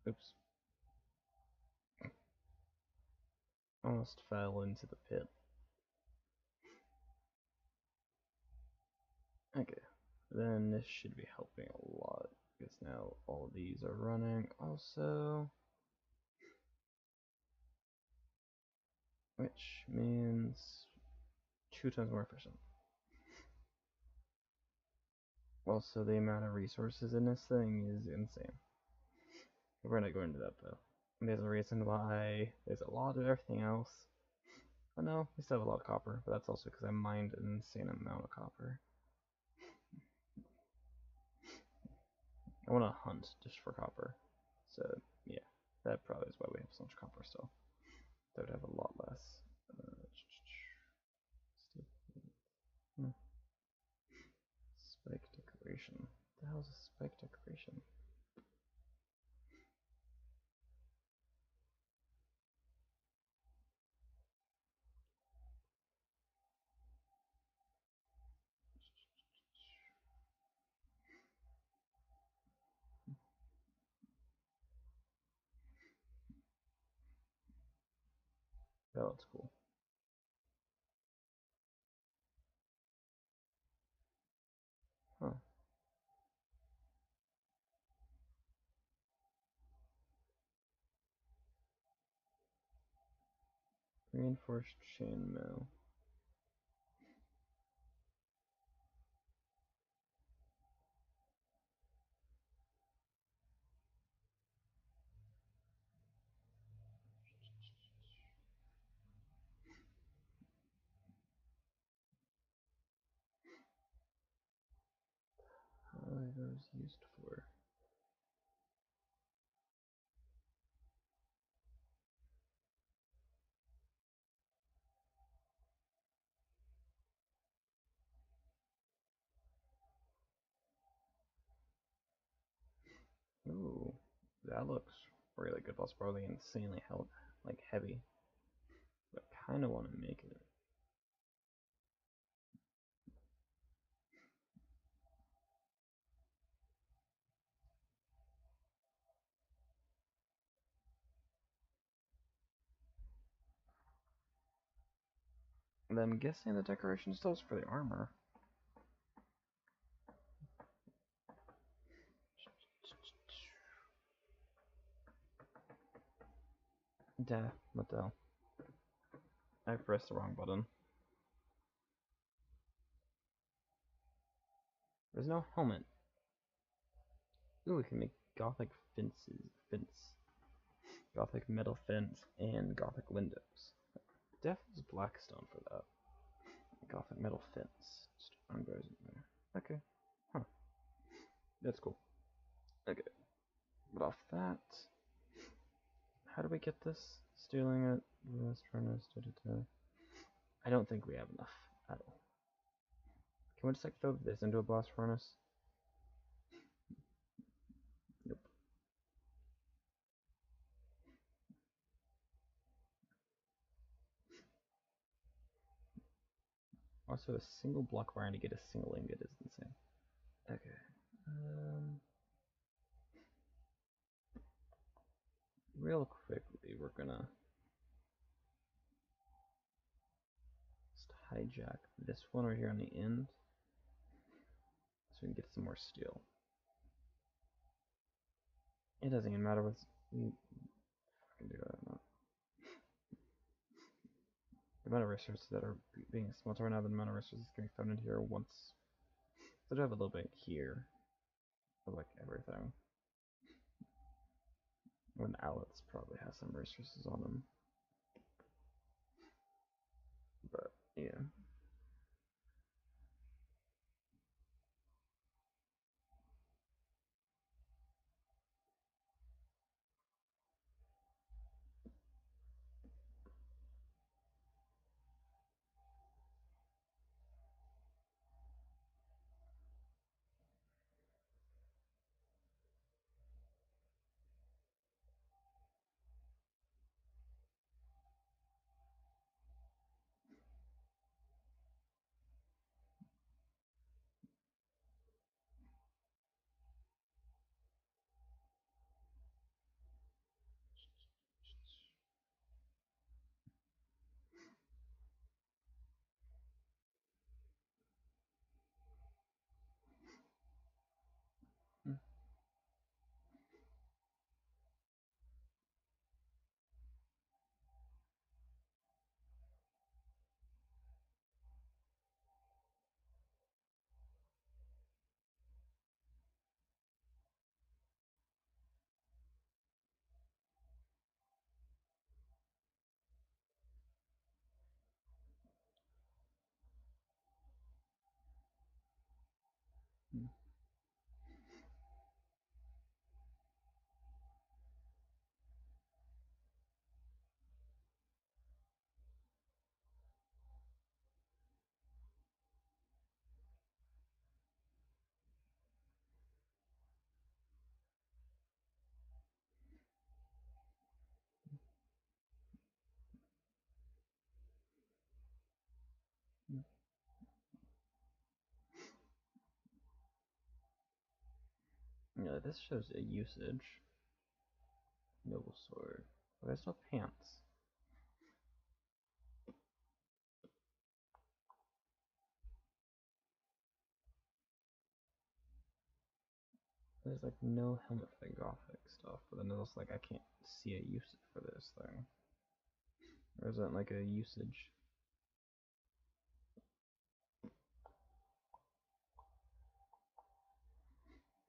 Oops. Almost fell into the pit. Okay, then this should be helping a lot because now all of these are running also, which means 2 times more efficient. Also, the amount of resources in this thing is insane. We're not going into that though. There's a reason why there's a lot of everything else. Oh no, we still have a lot of copper, but that's also because I mined an insane amount of copper. I want to hunt just for copper. So yeah, that probably is why we have so much copper still. That would have a lot less. Spike decoration. What the hell is a spike decoration? Oh, that's cool. Huh. Reinforced chainmail. are those used for? Ooh, that looks really good. That's probably insanely heavy, but I kind of want to make it. And I'm guessing the decoration still is for the armor. Duh, what the hell? I pressed the wrong button. There's no helmet. Ooh, we can make gothic gothic metal fence, and gothic windows. Definitely blackstone for that. Gothic metal fence. Just umbrellas in there. Okay. Huh. That's cool. Okay. But off that, how do we get this? Stealing it. Blast furnace. I don't think we have enough at all. Can we just like throw this into a blast furnace? Nope. Also, a single block of iron to get a single ingot is insane. Okay. Real quickly, we're gonna just hijack this one right here on the end, so we can get some more steel. It doesn't even matter what's we can do that or not. The amount of resources that are being smelted right now, the amount of resources getting thrown in here once. So I have a little bit here of like everything. When outlets probably has some resources on them. But yeah. Yeah, this shows a usage. Noble sword. Oh, there's no pants. There's like no helmet for the gothic stuff, but then there's like I can't see a usage for this thing. Or is that like a usage?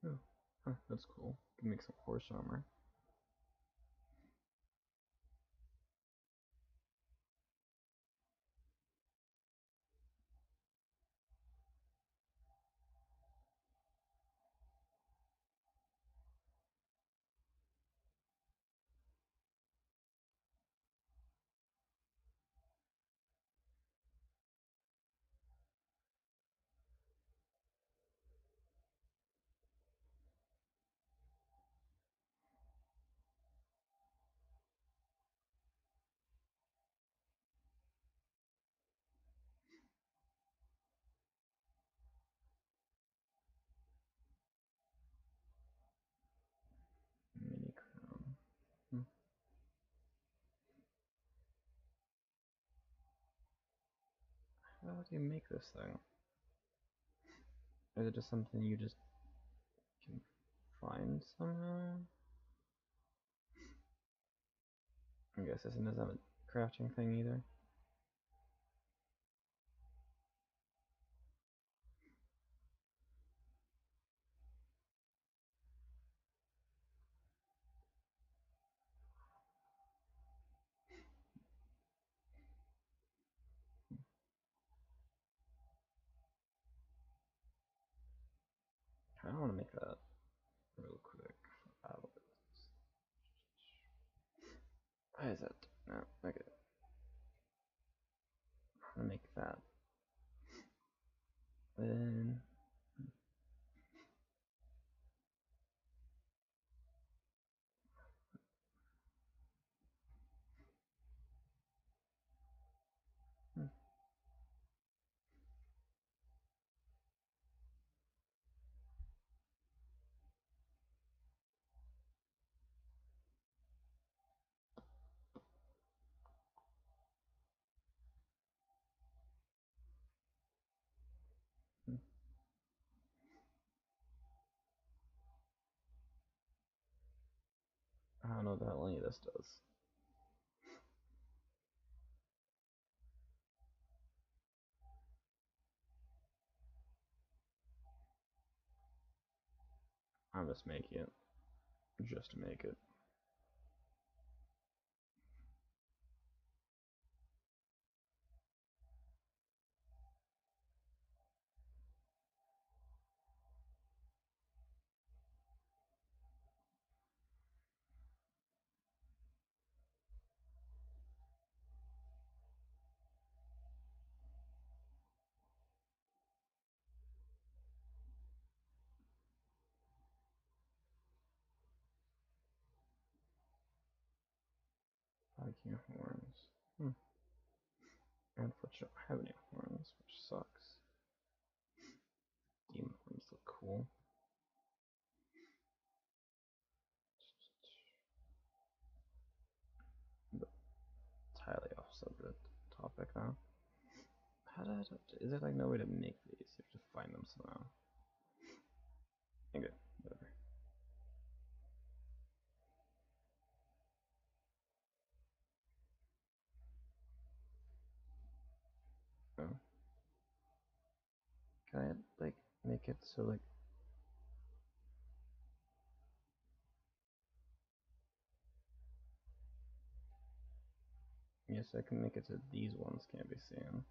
Oh, huh, that's cool. Can make some horse armor. do you make this thing? Is it just something you just can find somehow? I guess this doesn't have a crafting thing either. I don't want to make that real quick. Why is that? No, okay. I'm gonna make that. Then I don't know what the hell any of this does. I'm just making it. Just to make it. Viking horns. And Fletch don't have any horns, which sucks. Demon horns look cool. But entirely off subject topic now. How did is there like no way to make these? You have to find them somehow. Okay, whatever. Oh. Can I like make it so like yes, I can make it so these ones can't be seen.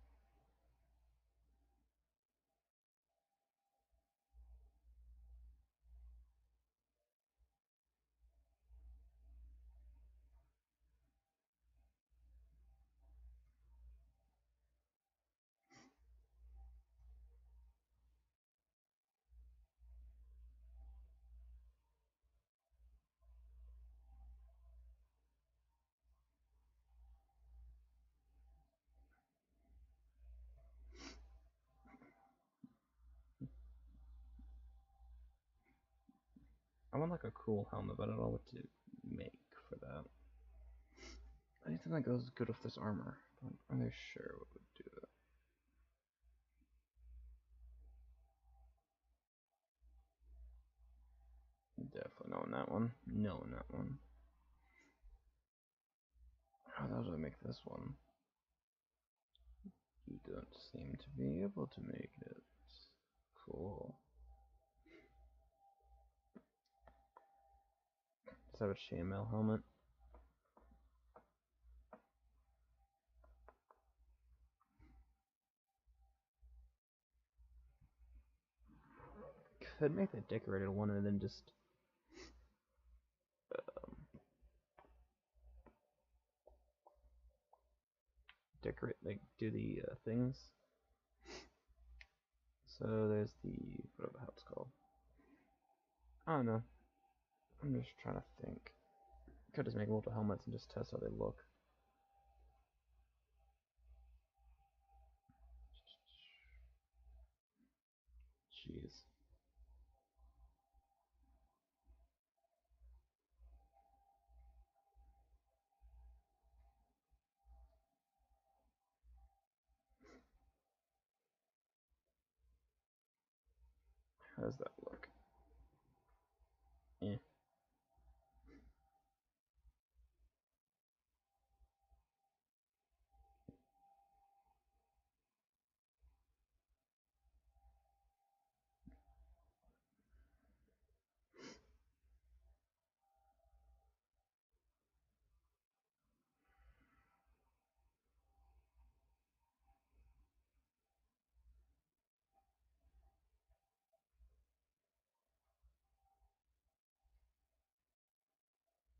I want like a cool helmet, but I don't know what to make for that. Anything that goes good with this armor. I'm not really sure what would do it. Definitely not in that one. No, in that one. How the hell do I make this one? You don't seem to be able to make it. Cool. Just have a chainmail helmet. Could make the decorated one and then just decorate, like do the things. So there's the whatever the hell it's called. I don't know. I'm just trying to think. Could just make multiple helmets and just test how they look. Jeez. How does that look? Eh.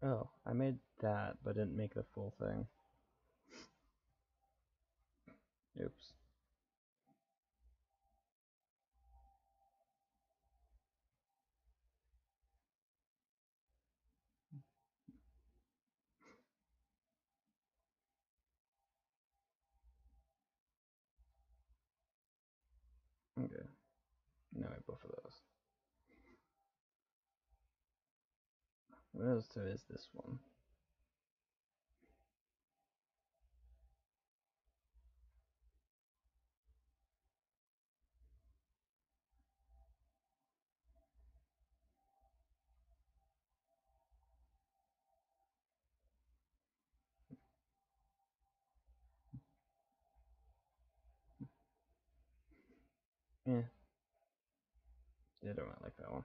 Oh, I made that, but didn't make the full thing. Oops. Okay. Now I have both of those. What else is this one? Yeah. I don't really like that one.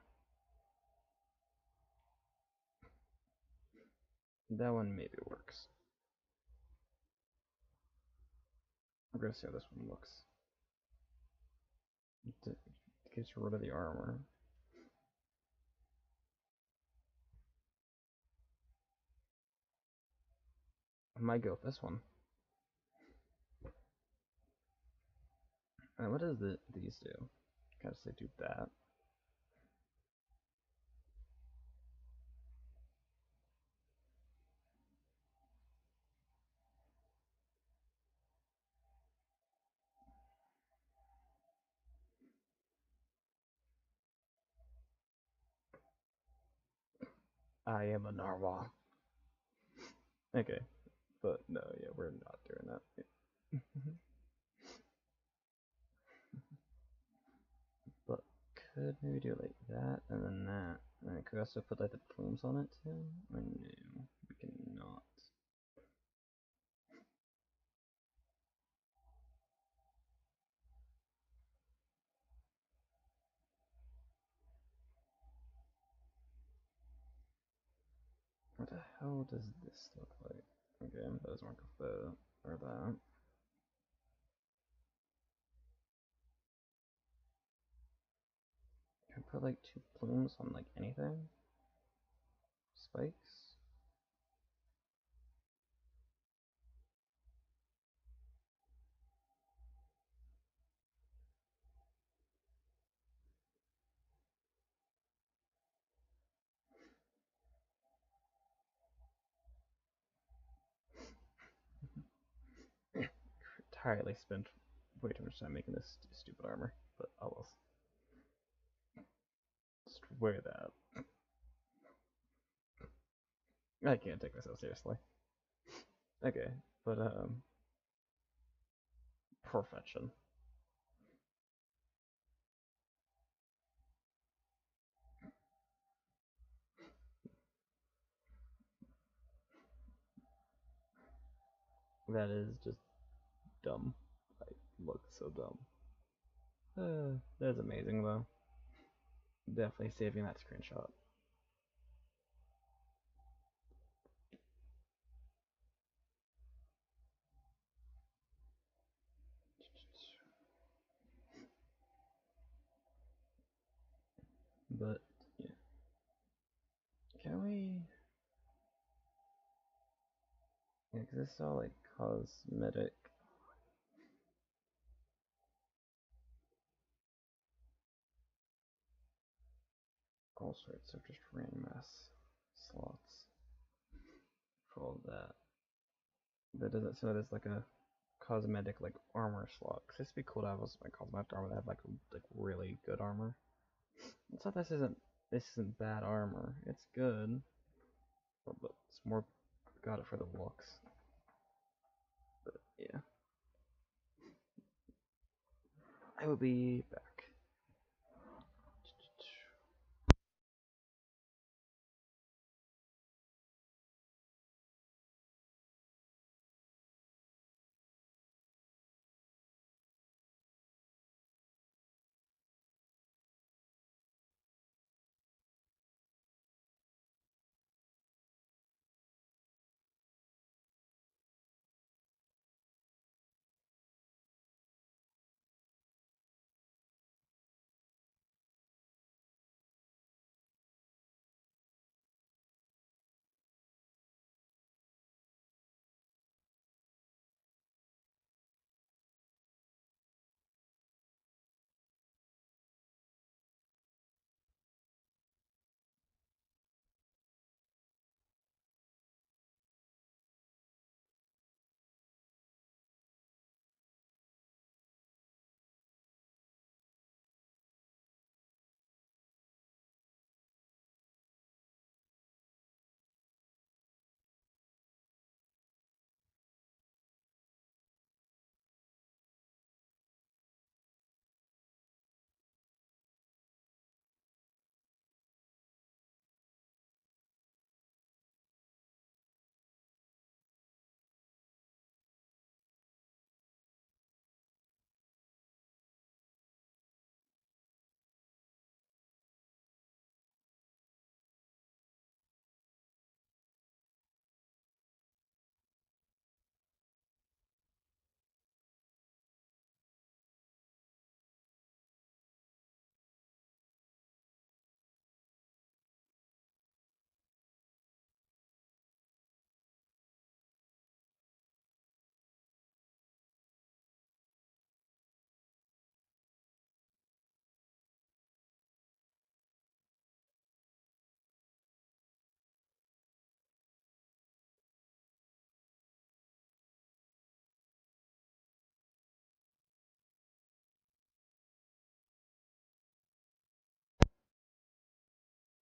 That one maybe works. We're gonna see how this one looks. It gets rid of the armor. I might go with this one. What does these do? Gotta say do that. I am a narwhal. Okay, but no, yeah, we're not doing that. But could maybe do it like that, and then that. And could also put like the plumes on it too? Or no, we cannot. What the hell does this look like? Okay, that doesn't work with the, or that. Can I put like two plumes on like anything? Spikes? Entirely spent way too much time making this stupid armor, but I will just wear that. I can't take myself seriously. Okay, but perfection. That is just dumb. I look so dumb. That's amazing though. Definitely saving that screenshot. But yeah, can we? Yeah, cause this is all like cosmetic. All sorts of just random ass slots for all of that. That doesn't seem like there's like a cosmetic like armor slot. Cause it'd be cool to have my cosmetic armor that have like really good armor. It's not this isn't bad armor. It's good, but it's more got it for the looks. But yeah, I will be back.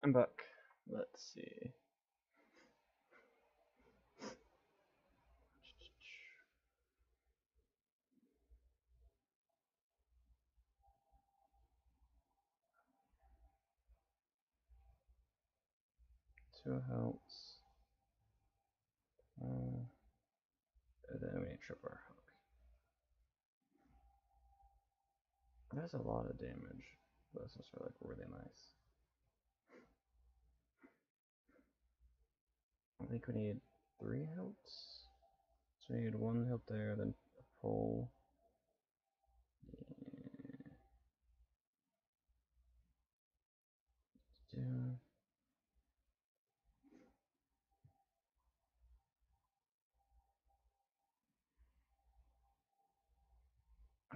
I'm back. Let's see. Two helps. And then we need tripper hook. That's a lot of damage, but it's just like really nice. I think we need 3 helps. So we need 1 help there, then a pull. Yeah.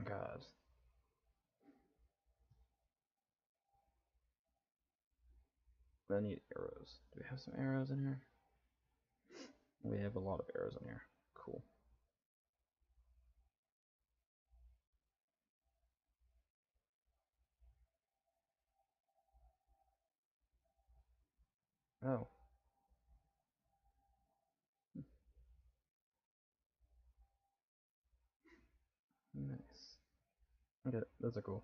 God. I need arrows. Do we have some arrows in here? We have a lot of arrows in here. Cool. Oh. Nice. Okay, those are cool.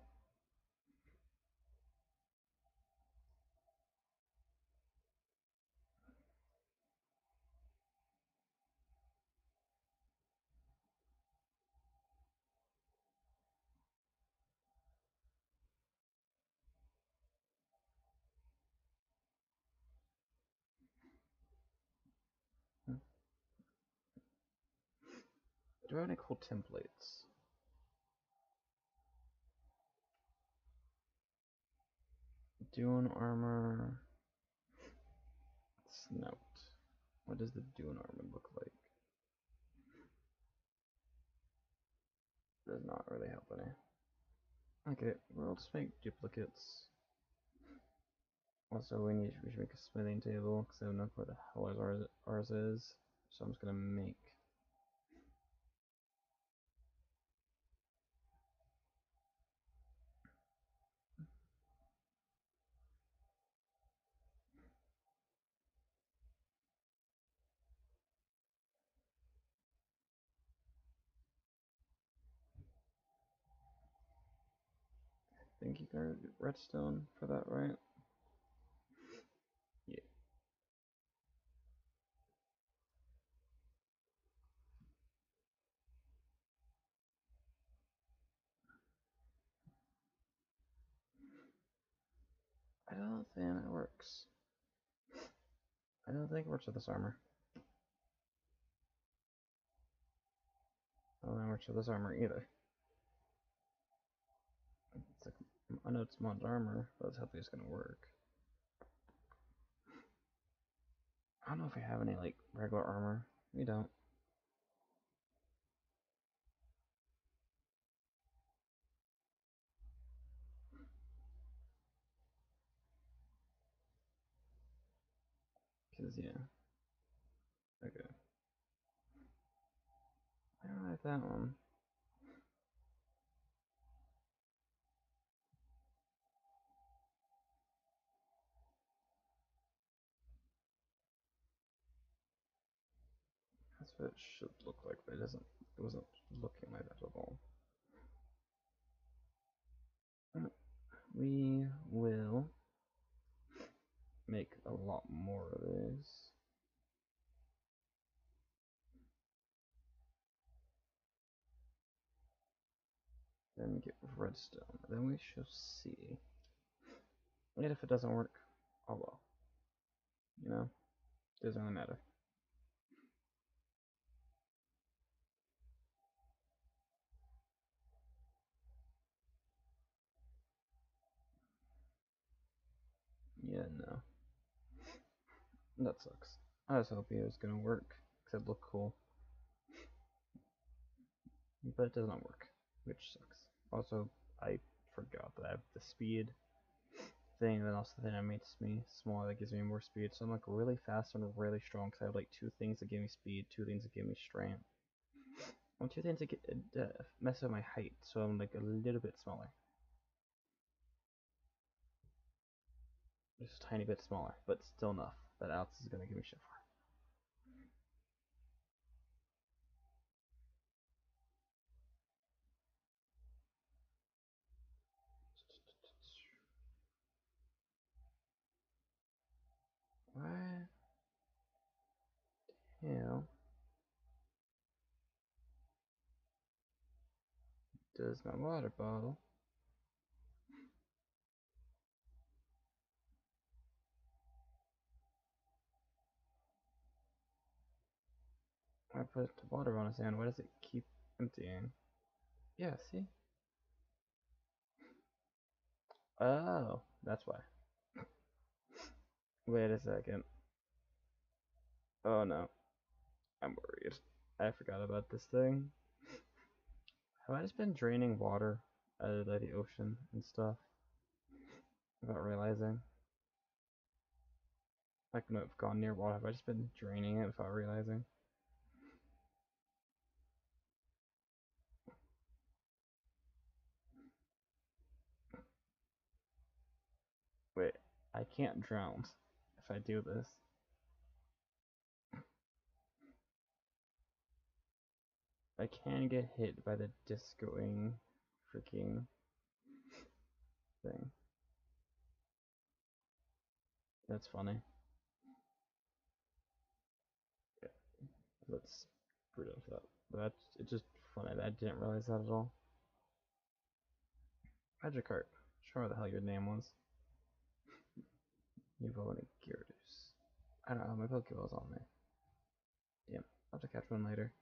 Do I have any cool templates? Dune armor. Snout. What does the Dune armor look like? Does not really help any. Okay, well, let's make duplicates. Also, we should make a smithing table because I don't know where the hell ours is. So I'm just gonna make. I think you can get redstone for that, right? Yeah. I don't think it works. I don't think it works with this armor. I don't think it works with this armor either. It's like, I know it's mod armor, but it's hopefully it's gonna work. I don't know if we have any like regular armor. We don't. Cause yeah. Okay. I don't like that one. That's what it should look like, but it doesn't. It wasn't looking like that at all. We will make a lot more of these. Then get redstone. Then we shall see. And if it doesn't work, oh well. You know, doesn't really matter. Yeah, no. That sucks. I was hoping it was gonna work, because it looked cool. But it does not work, which sucks. Also, I forgot that I have the speed thing, and then also the thing that makes me smaller that gives me more speed. So I'm like really fast and really strong because I have like 2 things that give me speed, 2 things that give me strength, and 2 things that mess up my height. So I'm like a little bit smaller. Just a tiny bit smaller, but still enough that Alex is gonna give me shit for. What? Hell does my water bottle? I put water on his hand. Why does it keep emptying? Yeah, see? Oh, that's why. Wait a second. Oh no, I'm worried. I forgot about this thing. Have I just been draining water out of the ocean and stuff without realizing? Like when I've gone near water, have I just been draining it without realizing? Wait, I can't drown if I do this. I can get hit by the discoing freaking thing. That's funny. Yeah, let's root into that. That's it's just funny. I didn't realize that at all. Magikarp. Sure what the hell your name was. Evo and a Gyarados. I don't know, my Pokeball's on me. Damn, I'll have to catch one later.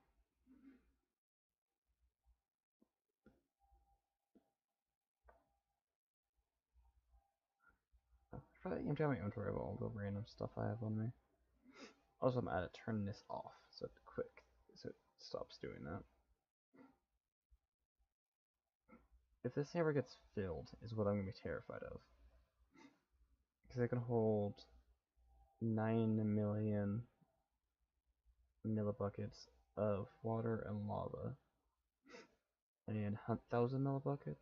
I forgot you empty out my inventory of all the random stuff I have on me. Also, I'm gonna turn this off so it stops doing that. If this ever gets filled, is what I'm gonna be terrified of. Because it can hold 9 million millibuckets of water and lava, and 1,000 millibuckets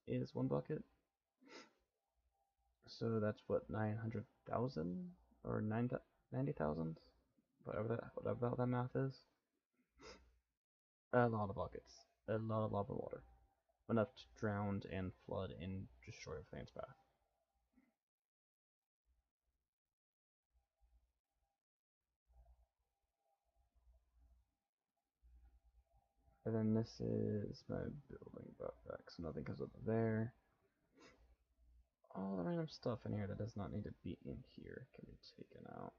is 1 bucket. So that's what 900,000 or 90,000, whatever that math is. A lot of buckets, a lot of lava water, enough to drown and flood and destroy everything in its path. And then this is my building backpack, so nothing comes over there. All the random stuff in here that does not need to be in here can be taken out.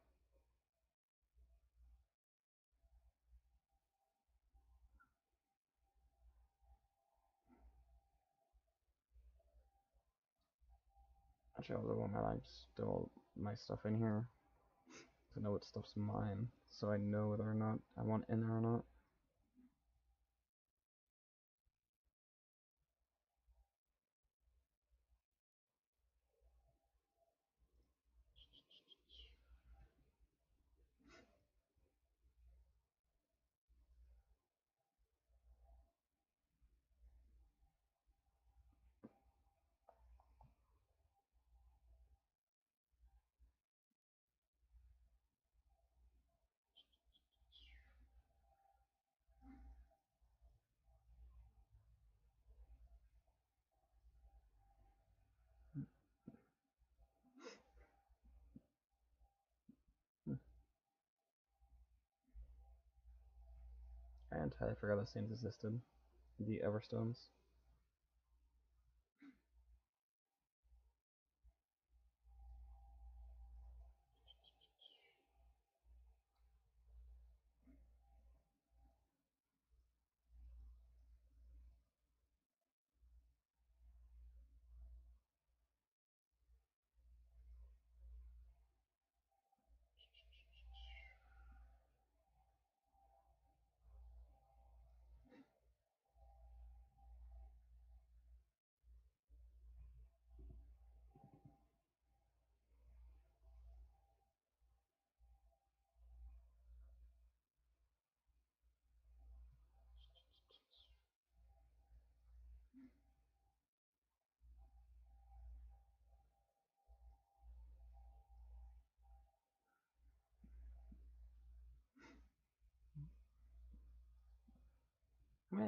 Actually, I also want my still my stuff in here to know what stuff's mine, so I know whether or not I want in there or not. I entirely forgot those things existed. The Everstones.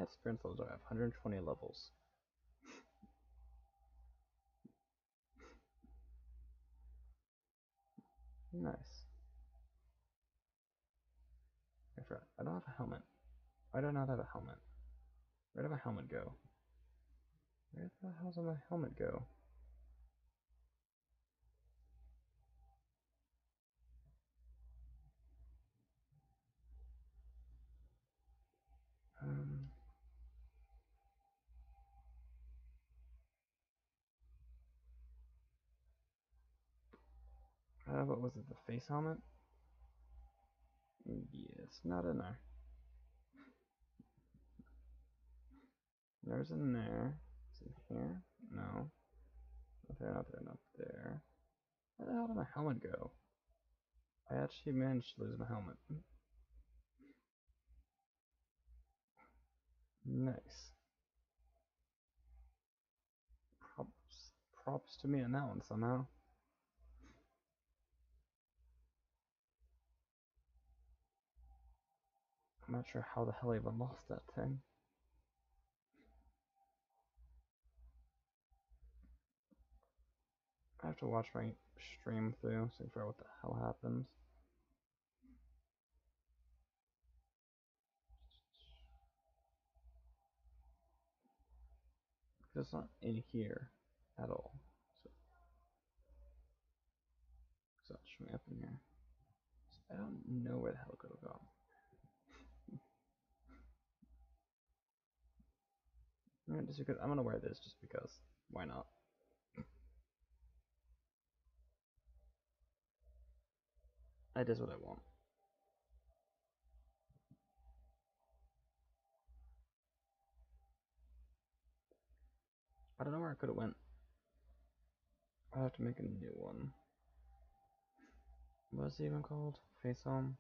experience levels do I have? 120 levels. Nice. I forgot. I don't have a helmet. Why do I not have a helmet? Where did my helmet go? Where the hell did my helmet go? What was it? The face helmet? Yeah, it's not in there. There's in there. It's in here? No. Not there, not there, not there. Where the hell did my helmet go? I actually managed to lose my helmet. Nice. Props to me on that one somehow. I'm not sure how the hell I even lost that thing. I have to watch my stream through so I figure out what the hell happened. It's not in here at all. So it's not showing up in here. So I don't know where the hell it could have gone. Just because I'm gonna wear this just because. Why not? That is what I want. I don't know where I could have went. I'll have to make a new one. What's it even called? Face Home?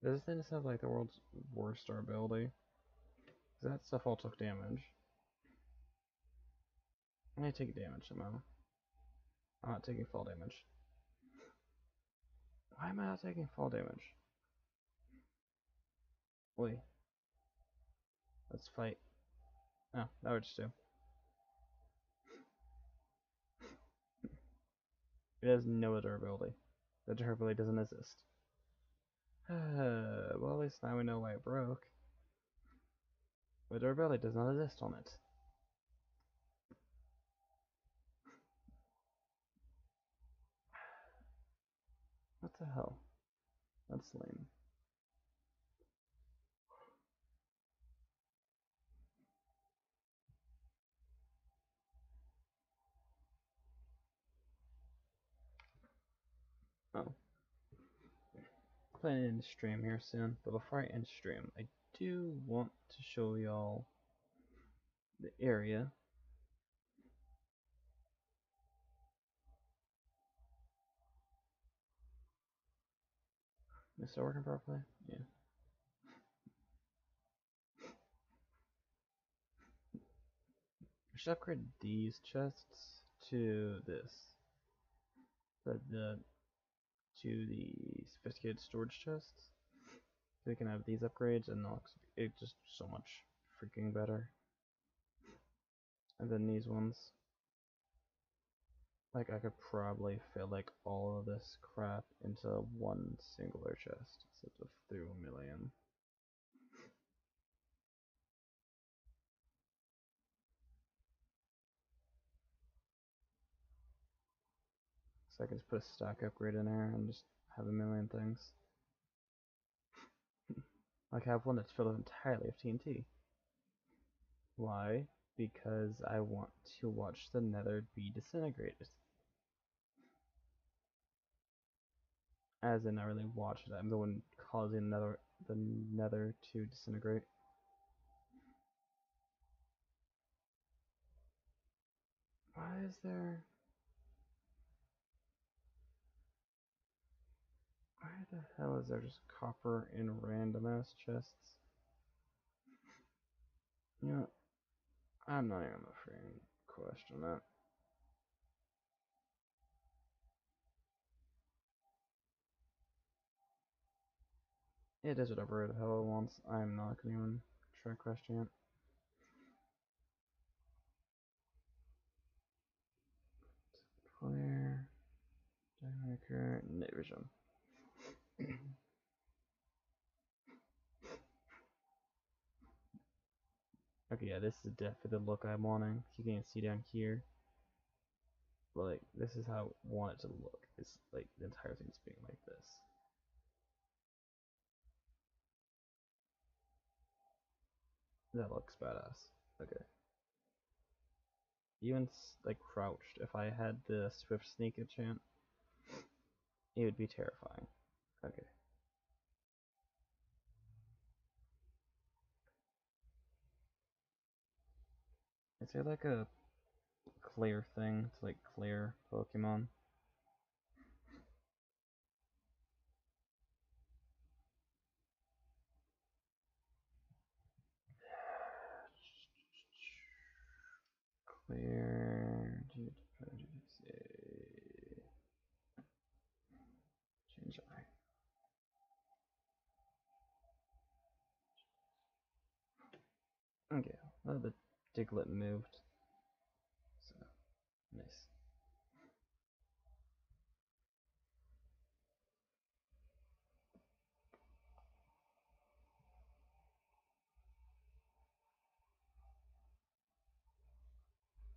Does this thing just have like the world's worst durability? Because that stuff all took damage. I take damage somehow. I'm not taking fall damage. Why am I not taking fall damage? Wait. Let's fight. Oh, that would just do. It has no durability. The durability doesn't exist. Well, at least now we know why it broke. The durability does not exist on it. What the hell? That's lame. Oh. Planning to end stream here soon, but before I end stream, I do want to show y'all the area. Is it working properly? Yeah. I should upgrade these chests to this. To the sophisticated storage chests. So we can have these upgrades and it's just so much freaking better. And then these ones. Like I could probably fit like all of this crap into one singular chest instead of through a million. So I can just put a stack upgrade in there and just have a million things. Like I have one that's filled entirely of TNT. Why? Because I want to watch the nether be disintegrated. As in, I really watch it. I'm the one causing the nether to disintegrate. Why is there... Why the hell is there just copper in random ass chests? You know, I'm not even gonna freaking question that. It is whatever the hell it wants. I'm not gonna even try to question it. Clear. Diremaker. Night vision. Okay, yeah, this is definitely the look I'm wanting. You can't see down here. But like, this is how I want it to look. It's like the entire thing's being like this. That looks badass. Okay. Even like crouched, if I had the swift sneak enchant, it would be terrifying. Okay. Is there like a clear thing to like clear Pokemon? Clear. Change eye. Okay. Well, the Diglett moved. So, nice.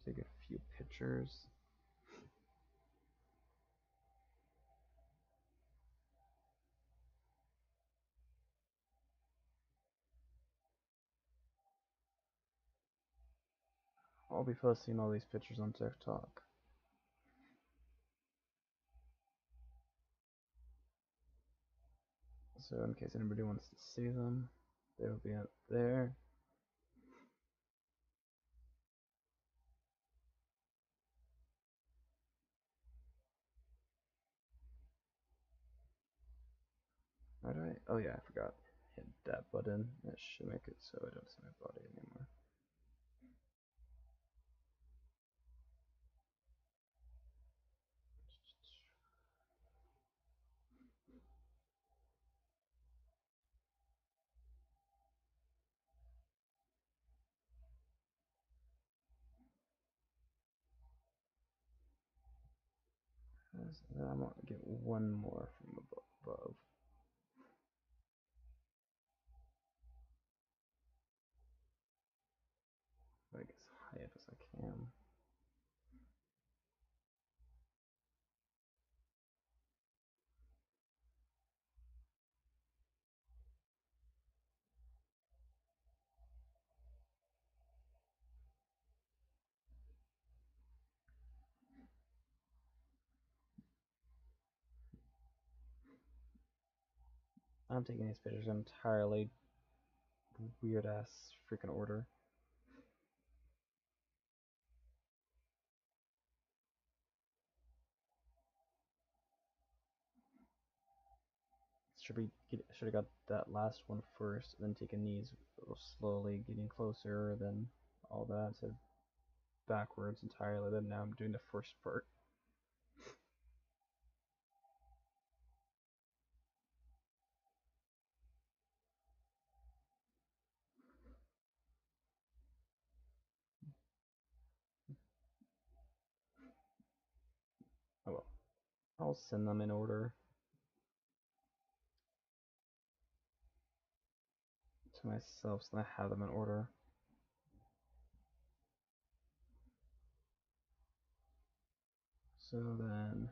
Take a few pictures. I'll be posting all these pictures on TikTok. So in case anybody wants to see them, they will be up there. How do I? Oh yeah, I forgot. Hit that button. That should make it so I don't see my body anymore. Then I want to get one more from above. Like as high up as I can. I'm taking these pictures in entirely weird ass freaking order. Should have got that last one first, and then taken these slowly, getting closer, then all that. So backwards entirely. Then now I'm doing the first part. Oh well. I'll send them in order to myself so I have them in order. So then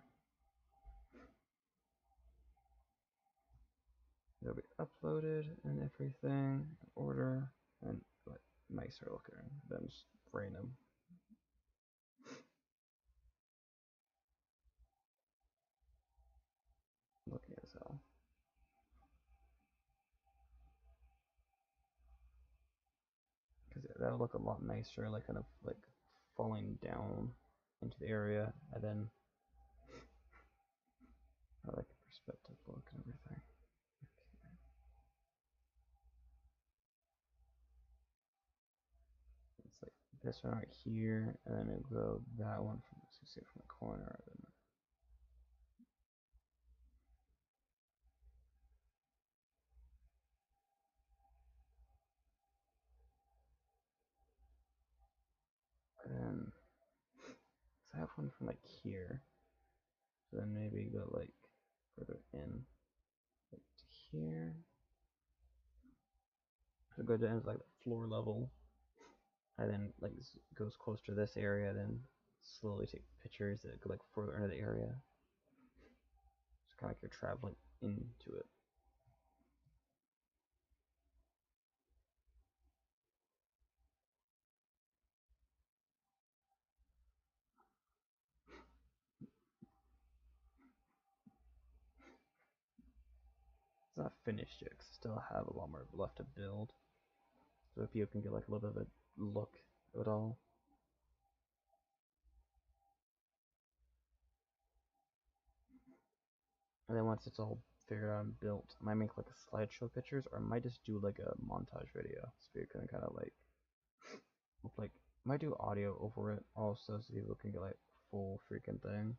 they'll be uploaded and everything in order and like nicer looking than just random. Looking as hell. Because that'll look a lot nicer, like kind of like falling down into the area, and then I like the perspective look and everything. It's like this one right here, and then it'll go that one from, see from the corner. And so I have one from like here. So then maybe go like further in, like to here. So go down to like the floor level, and then like goes close to this area. Then slowly take pictures that go like further into the area. It's kind of like you're traveling into it. It's not finished yet, 'cause I still have a lot more left to build. So if you can get like a little bit of a look of it all. And then once it's all figured out and built, I might make like a slideshow pictures, or I might just do like a montage video. So you can kind of like, I might do audio over it also, so people can get like full freaking thing.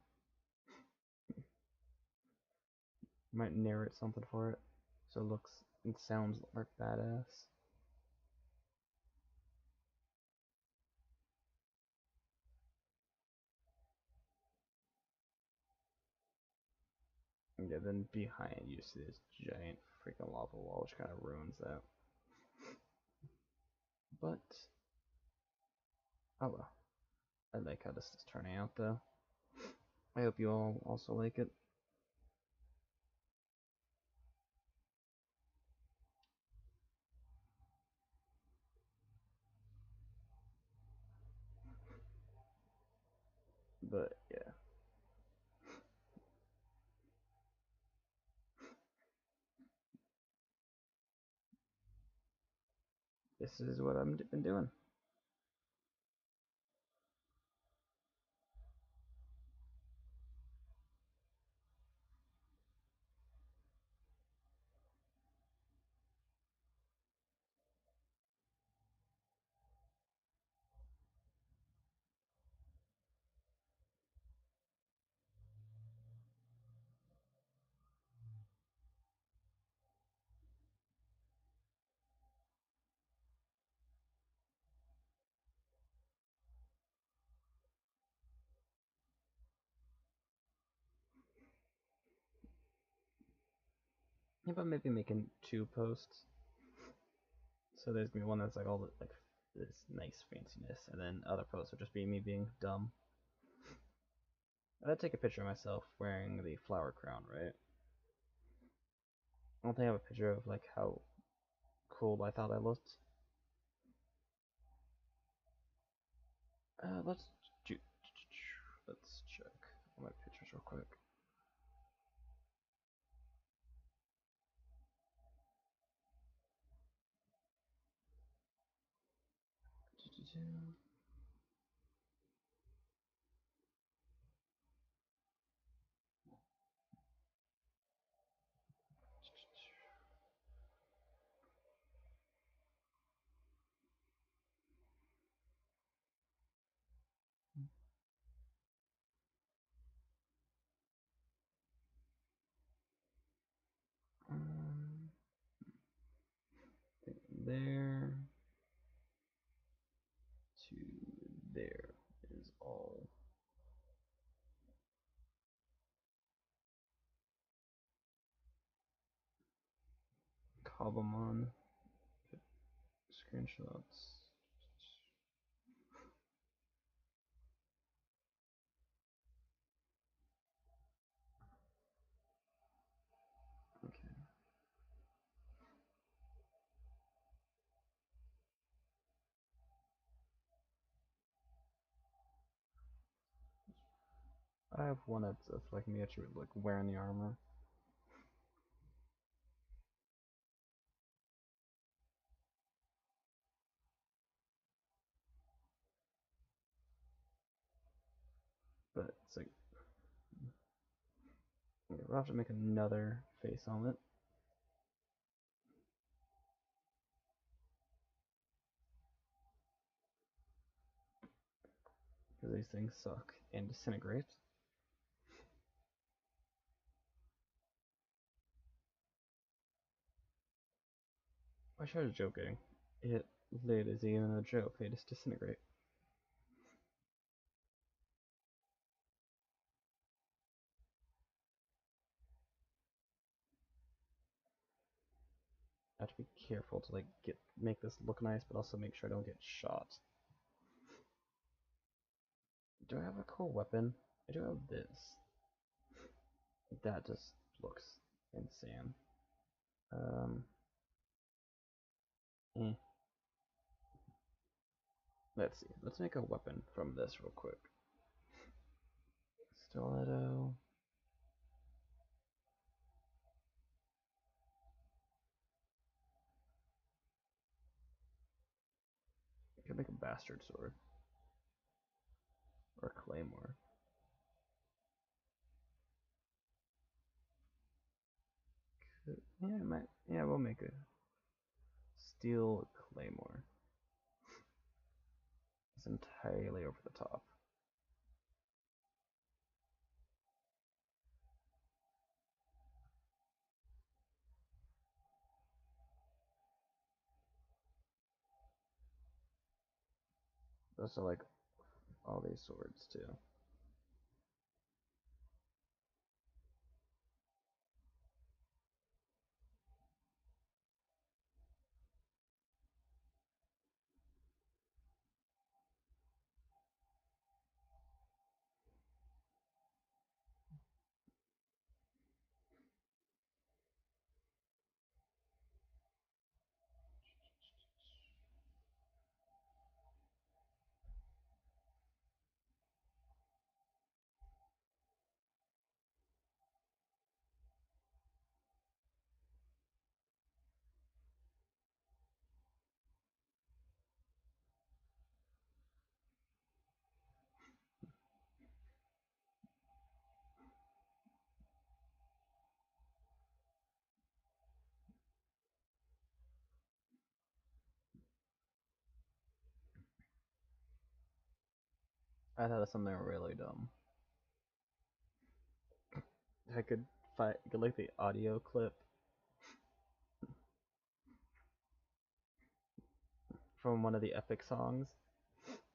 Might narrate something for it, so it looks and sounds like badass. Yeah, then behind you see this giant freaking lava wall, which kind of ruins that. But, oh well. I like how this is turning out though. I hope you all also like it. But yeah. This is what I've been doing. Yeah, but maybe making 2 posts. So there's gonna be one that's like all the, like this nice fanciness, and then other posts will just be me being dumb. I'd take a picture of myself wearing the flower crown, right? I don't think I have a picture of like how cool I thought I looked. Let's check my pictures real quick. Um, there to there is all. CobbleMon screenshots. Okay. I have one that's like me actually like wearing the armor. But it's like, okay, we'll have to make another face helmet. because these things suck and disintegrate. I started joking. It literally isn't even a joke, they just disintegrate. I have to be careful to like make this look nice, but also make sure I don't get shot. Do I have a cool weapon? I do have this. That just looks insane. Eh. Let's see. Let's make a weapon from this real quick. Stiletto. I could make a bastard sword. Or a claymore. Yeah, we'll make a steel claymore. It's entirely over the top. Those are like all these swords too. I thought of something really dumb. I could get like the audio clip from one of the epic songs.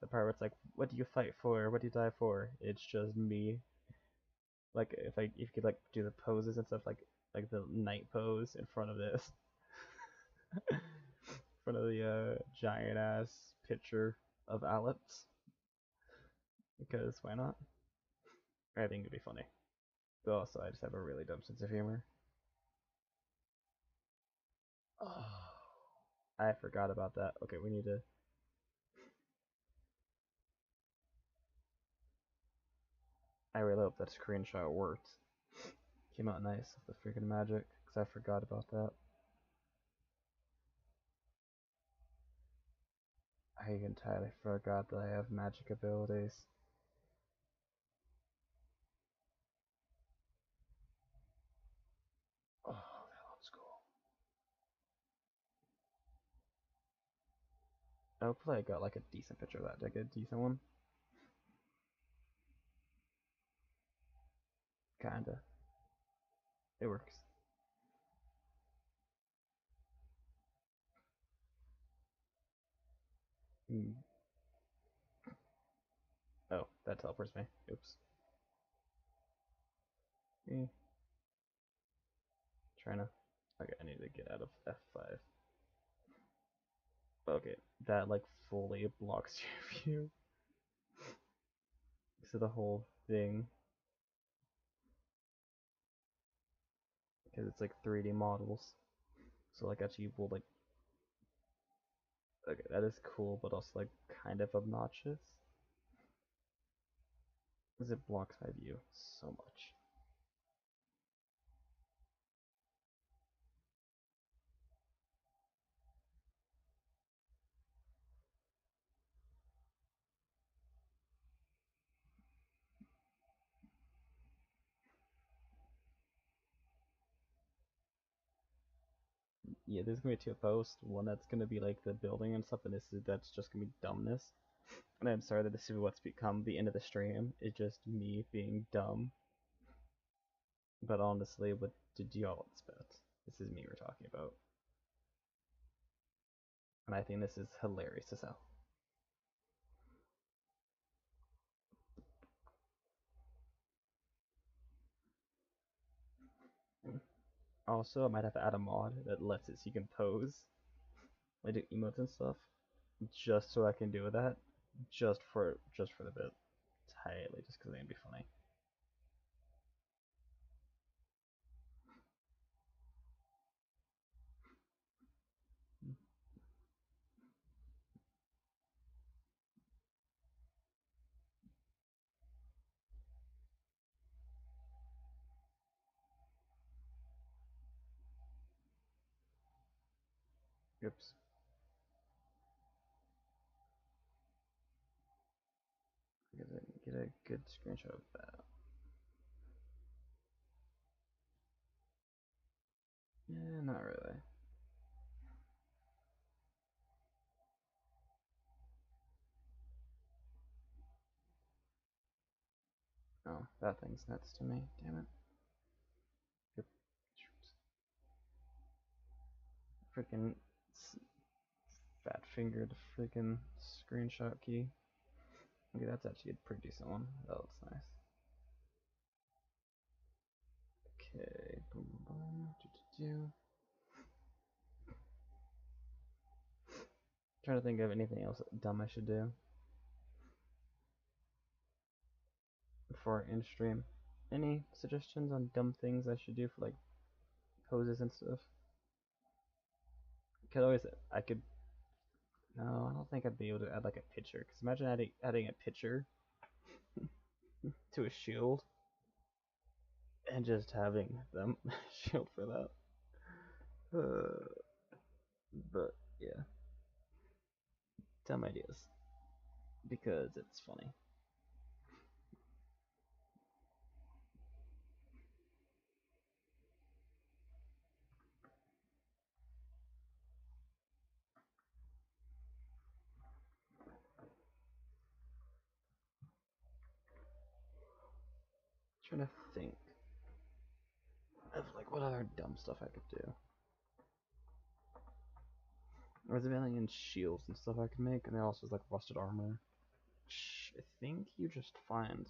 The part where it's like, "What do you fight for? What do you die for?" It's just me. Like if you could like do the poses and stuff, like the knight pose in front of this, in front of the giant ass picture of Alex. Because why not? I think it'd be funny. But also, I just have a really dumb sense of humor. Oh, I forgot about that. Okay, we need to. I really hope that screenshot worked. Came out nice with the freaking magic, because I forgot about that. I entirely forgot that I have magic abilities. Oh, that looks cool. Hopefully I got like a decent picture of that. Did I get a decent one? Kinda. It works. Mm. Oh, that teleports me. Oops. Trying to. Okay, I need to get out of F5. Okay, that like fully blocks your view. So the whole thing. Because it's like 3D models. So like actually will like. Okay, that is cool, but also like kind of obnoxious. Because it blocks my view so much. Yeah, there's gonna be two posts. One that's gonna be like the building and stuff, and that's just gonna be dumbness. And I'm sorry that this is what's become the end of the stream. It's just me being dumb. But honestly, what did y'all expect? This is me we're talking about. And I think this is hilarious as hell. Also, I might have to add a mod that lets it so you can pose, like do emotes and stuff, just so I can do that, just for the bit, tightly, just because it'd be funny. Oops. Get a good screenshot of that. Yeah, not really. Oh, that thing's nuts to me. Damn it. Yep. Freaking fat-fingered freaking screenshot key. Okay, that's actually a pretty decent one. That looks nice. Okay, boom, boom, boom. Trying to think of anything else dumb I should do before in stream. Any suggestions on dumb things I should do for like poses and stuff? I could. No, I don't think I'd be able to add like a picture. Cause imagine adding a picture to a shield and just having them shield for that. But yeah, dumb ideas because it's funny. Trying to think of like what other dumb stuff I could do. There's a million shields and stuff I could make, and there also is like rusted armor. Which I think you just find.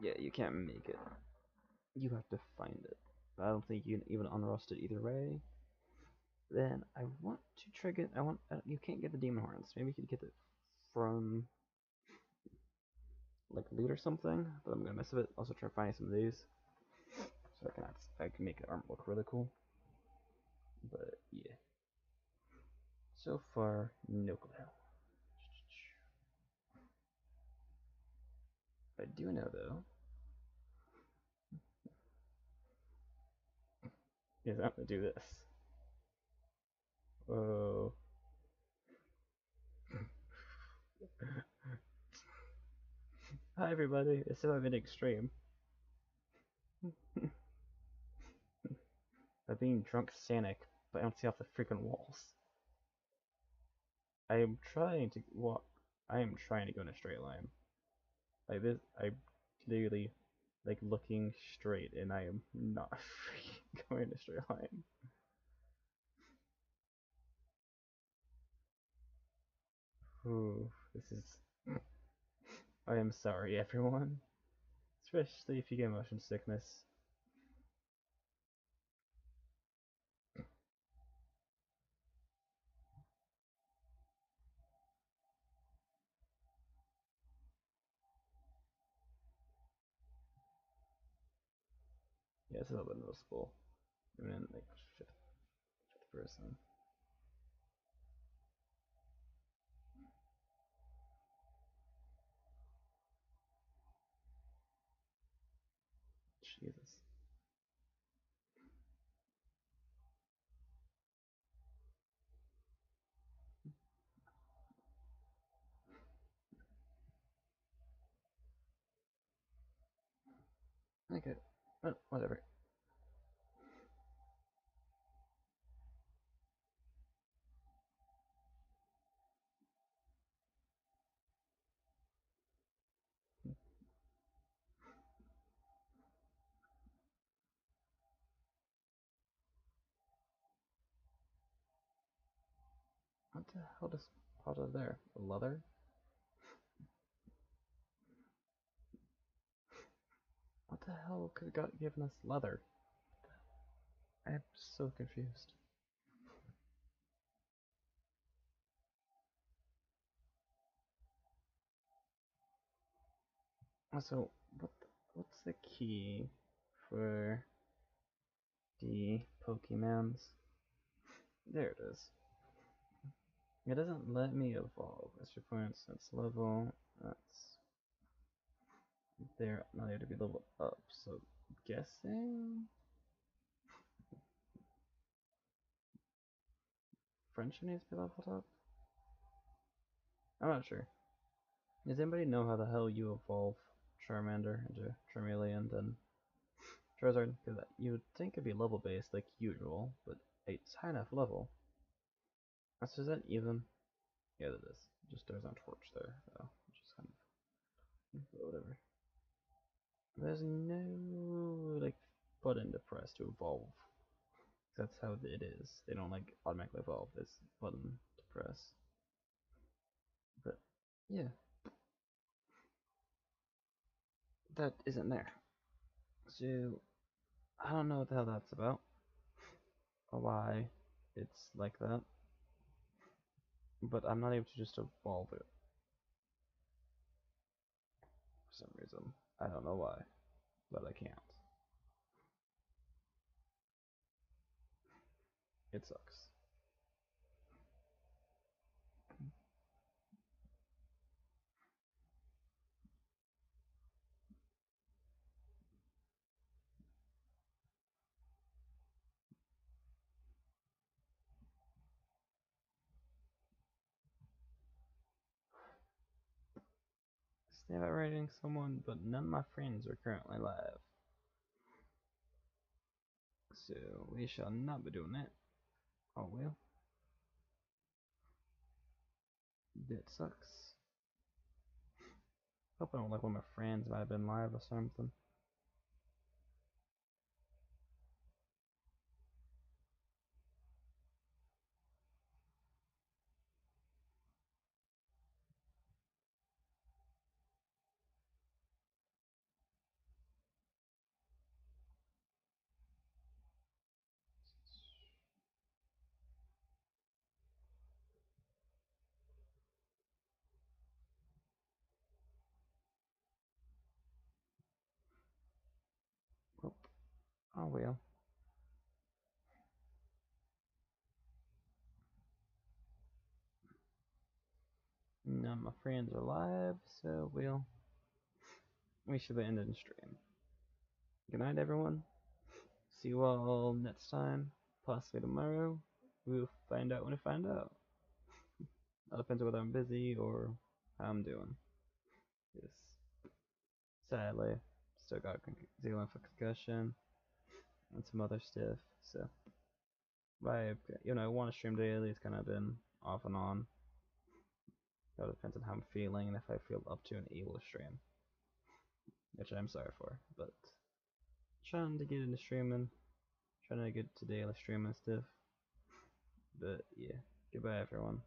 Yeah, you can't make it. You have to find it. But I don't think you can even unrust it either way. Then I want to trigger. You can't get the demon horns. Maybe you could get it from like loot or something. But I'm gonna mess with it. Also try finding some of these, so I can make the armor look really cool. But yeah. So far, no clue. I do know though is I'm gonna do this. Whoa. Hi everybody, it's still an extreme. By being drunk Sanic, but I don't see off the freaking walls. I am trying to walk. I am trying to go in a straight line. Like this, I clearly like looking straight, and I am not freaking going in a straight line. Ooh, this is. I am sorry, everyone. Especially if you get motion sickness. Yeah, it's a little bit noticeable. Even in like fifth person. Jesus. Okay. Well, whatever. What the hell just popped up there? Leather? What the hell could have given us leather? I'm so confused. Also, what's the key for the Pokemons? There it is. It doesn't let me evolve. That's your points. That's level. That's there. Now they have to be leveled up. So guessing French needs to be leveled up. I'm not sure. Does anybody know how the hell you evolve Charmander into Charmeleon and Charizard? Because you would think it'd be level based like usual, but it's high enough level. So is that even? Yeah, that is. Just there's no torch there, though, which is kind of whatever. There's no like button to press to evolve. That's how it is. They don't like automatically evolve. There's button to press. But yeah, that isn't there. So I don't know what the hell that's about, or why it's like that. But I'm not able to just evolve it for some reason. I don't know why, but I can't. It sucks. Stay about rating someone, but none of my friends are currently live. So we shall not be doing that. Oh well. That sucks. Hope I don't like one of my friends might have been live or something. Oh well. None of my friends are live, so we should end the stream. Good night, everyone. See you all next time, possibly tomorrow. We'll find out when we find out. That depends on whether I'm busy or how I'm doing. Yes. Sadly, still got dealing with concussion and some other stuff. So, I want to stream daily. It's kind of been off and on. It all depends on how I'm feeling and if I feel up to and able to stream, which I'm sorry for. But trying to get into streaming, trying to get to daily streaming stuff. But yeah, goodbye everyone.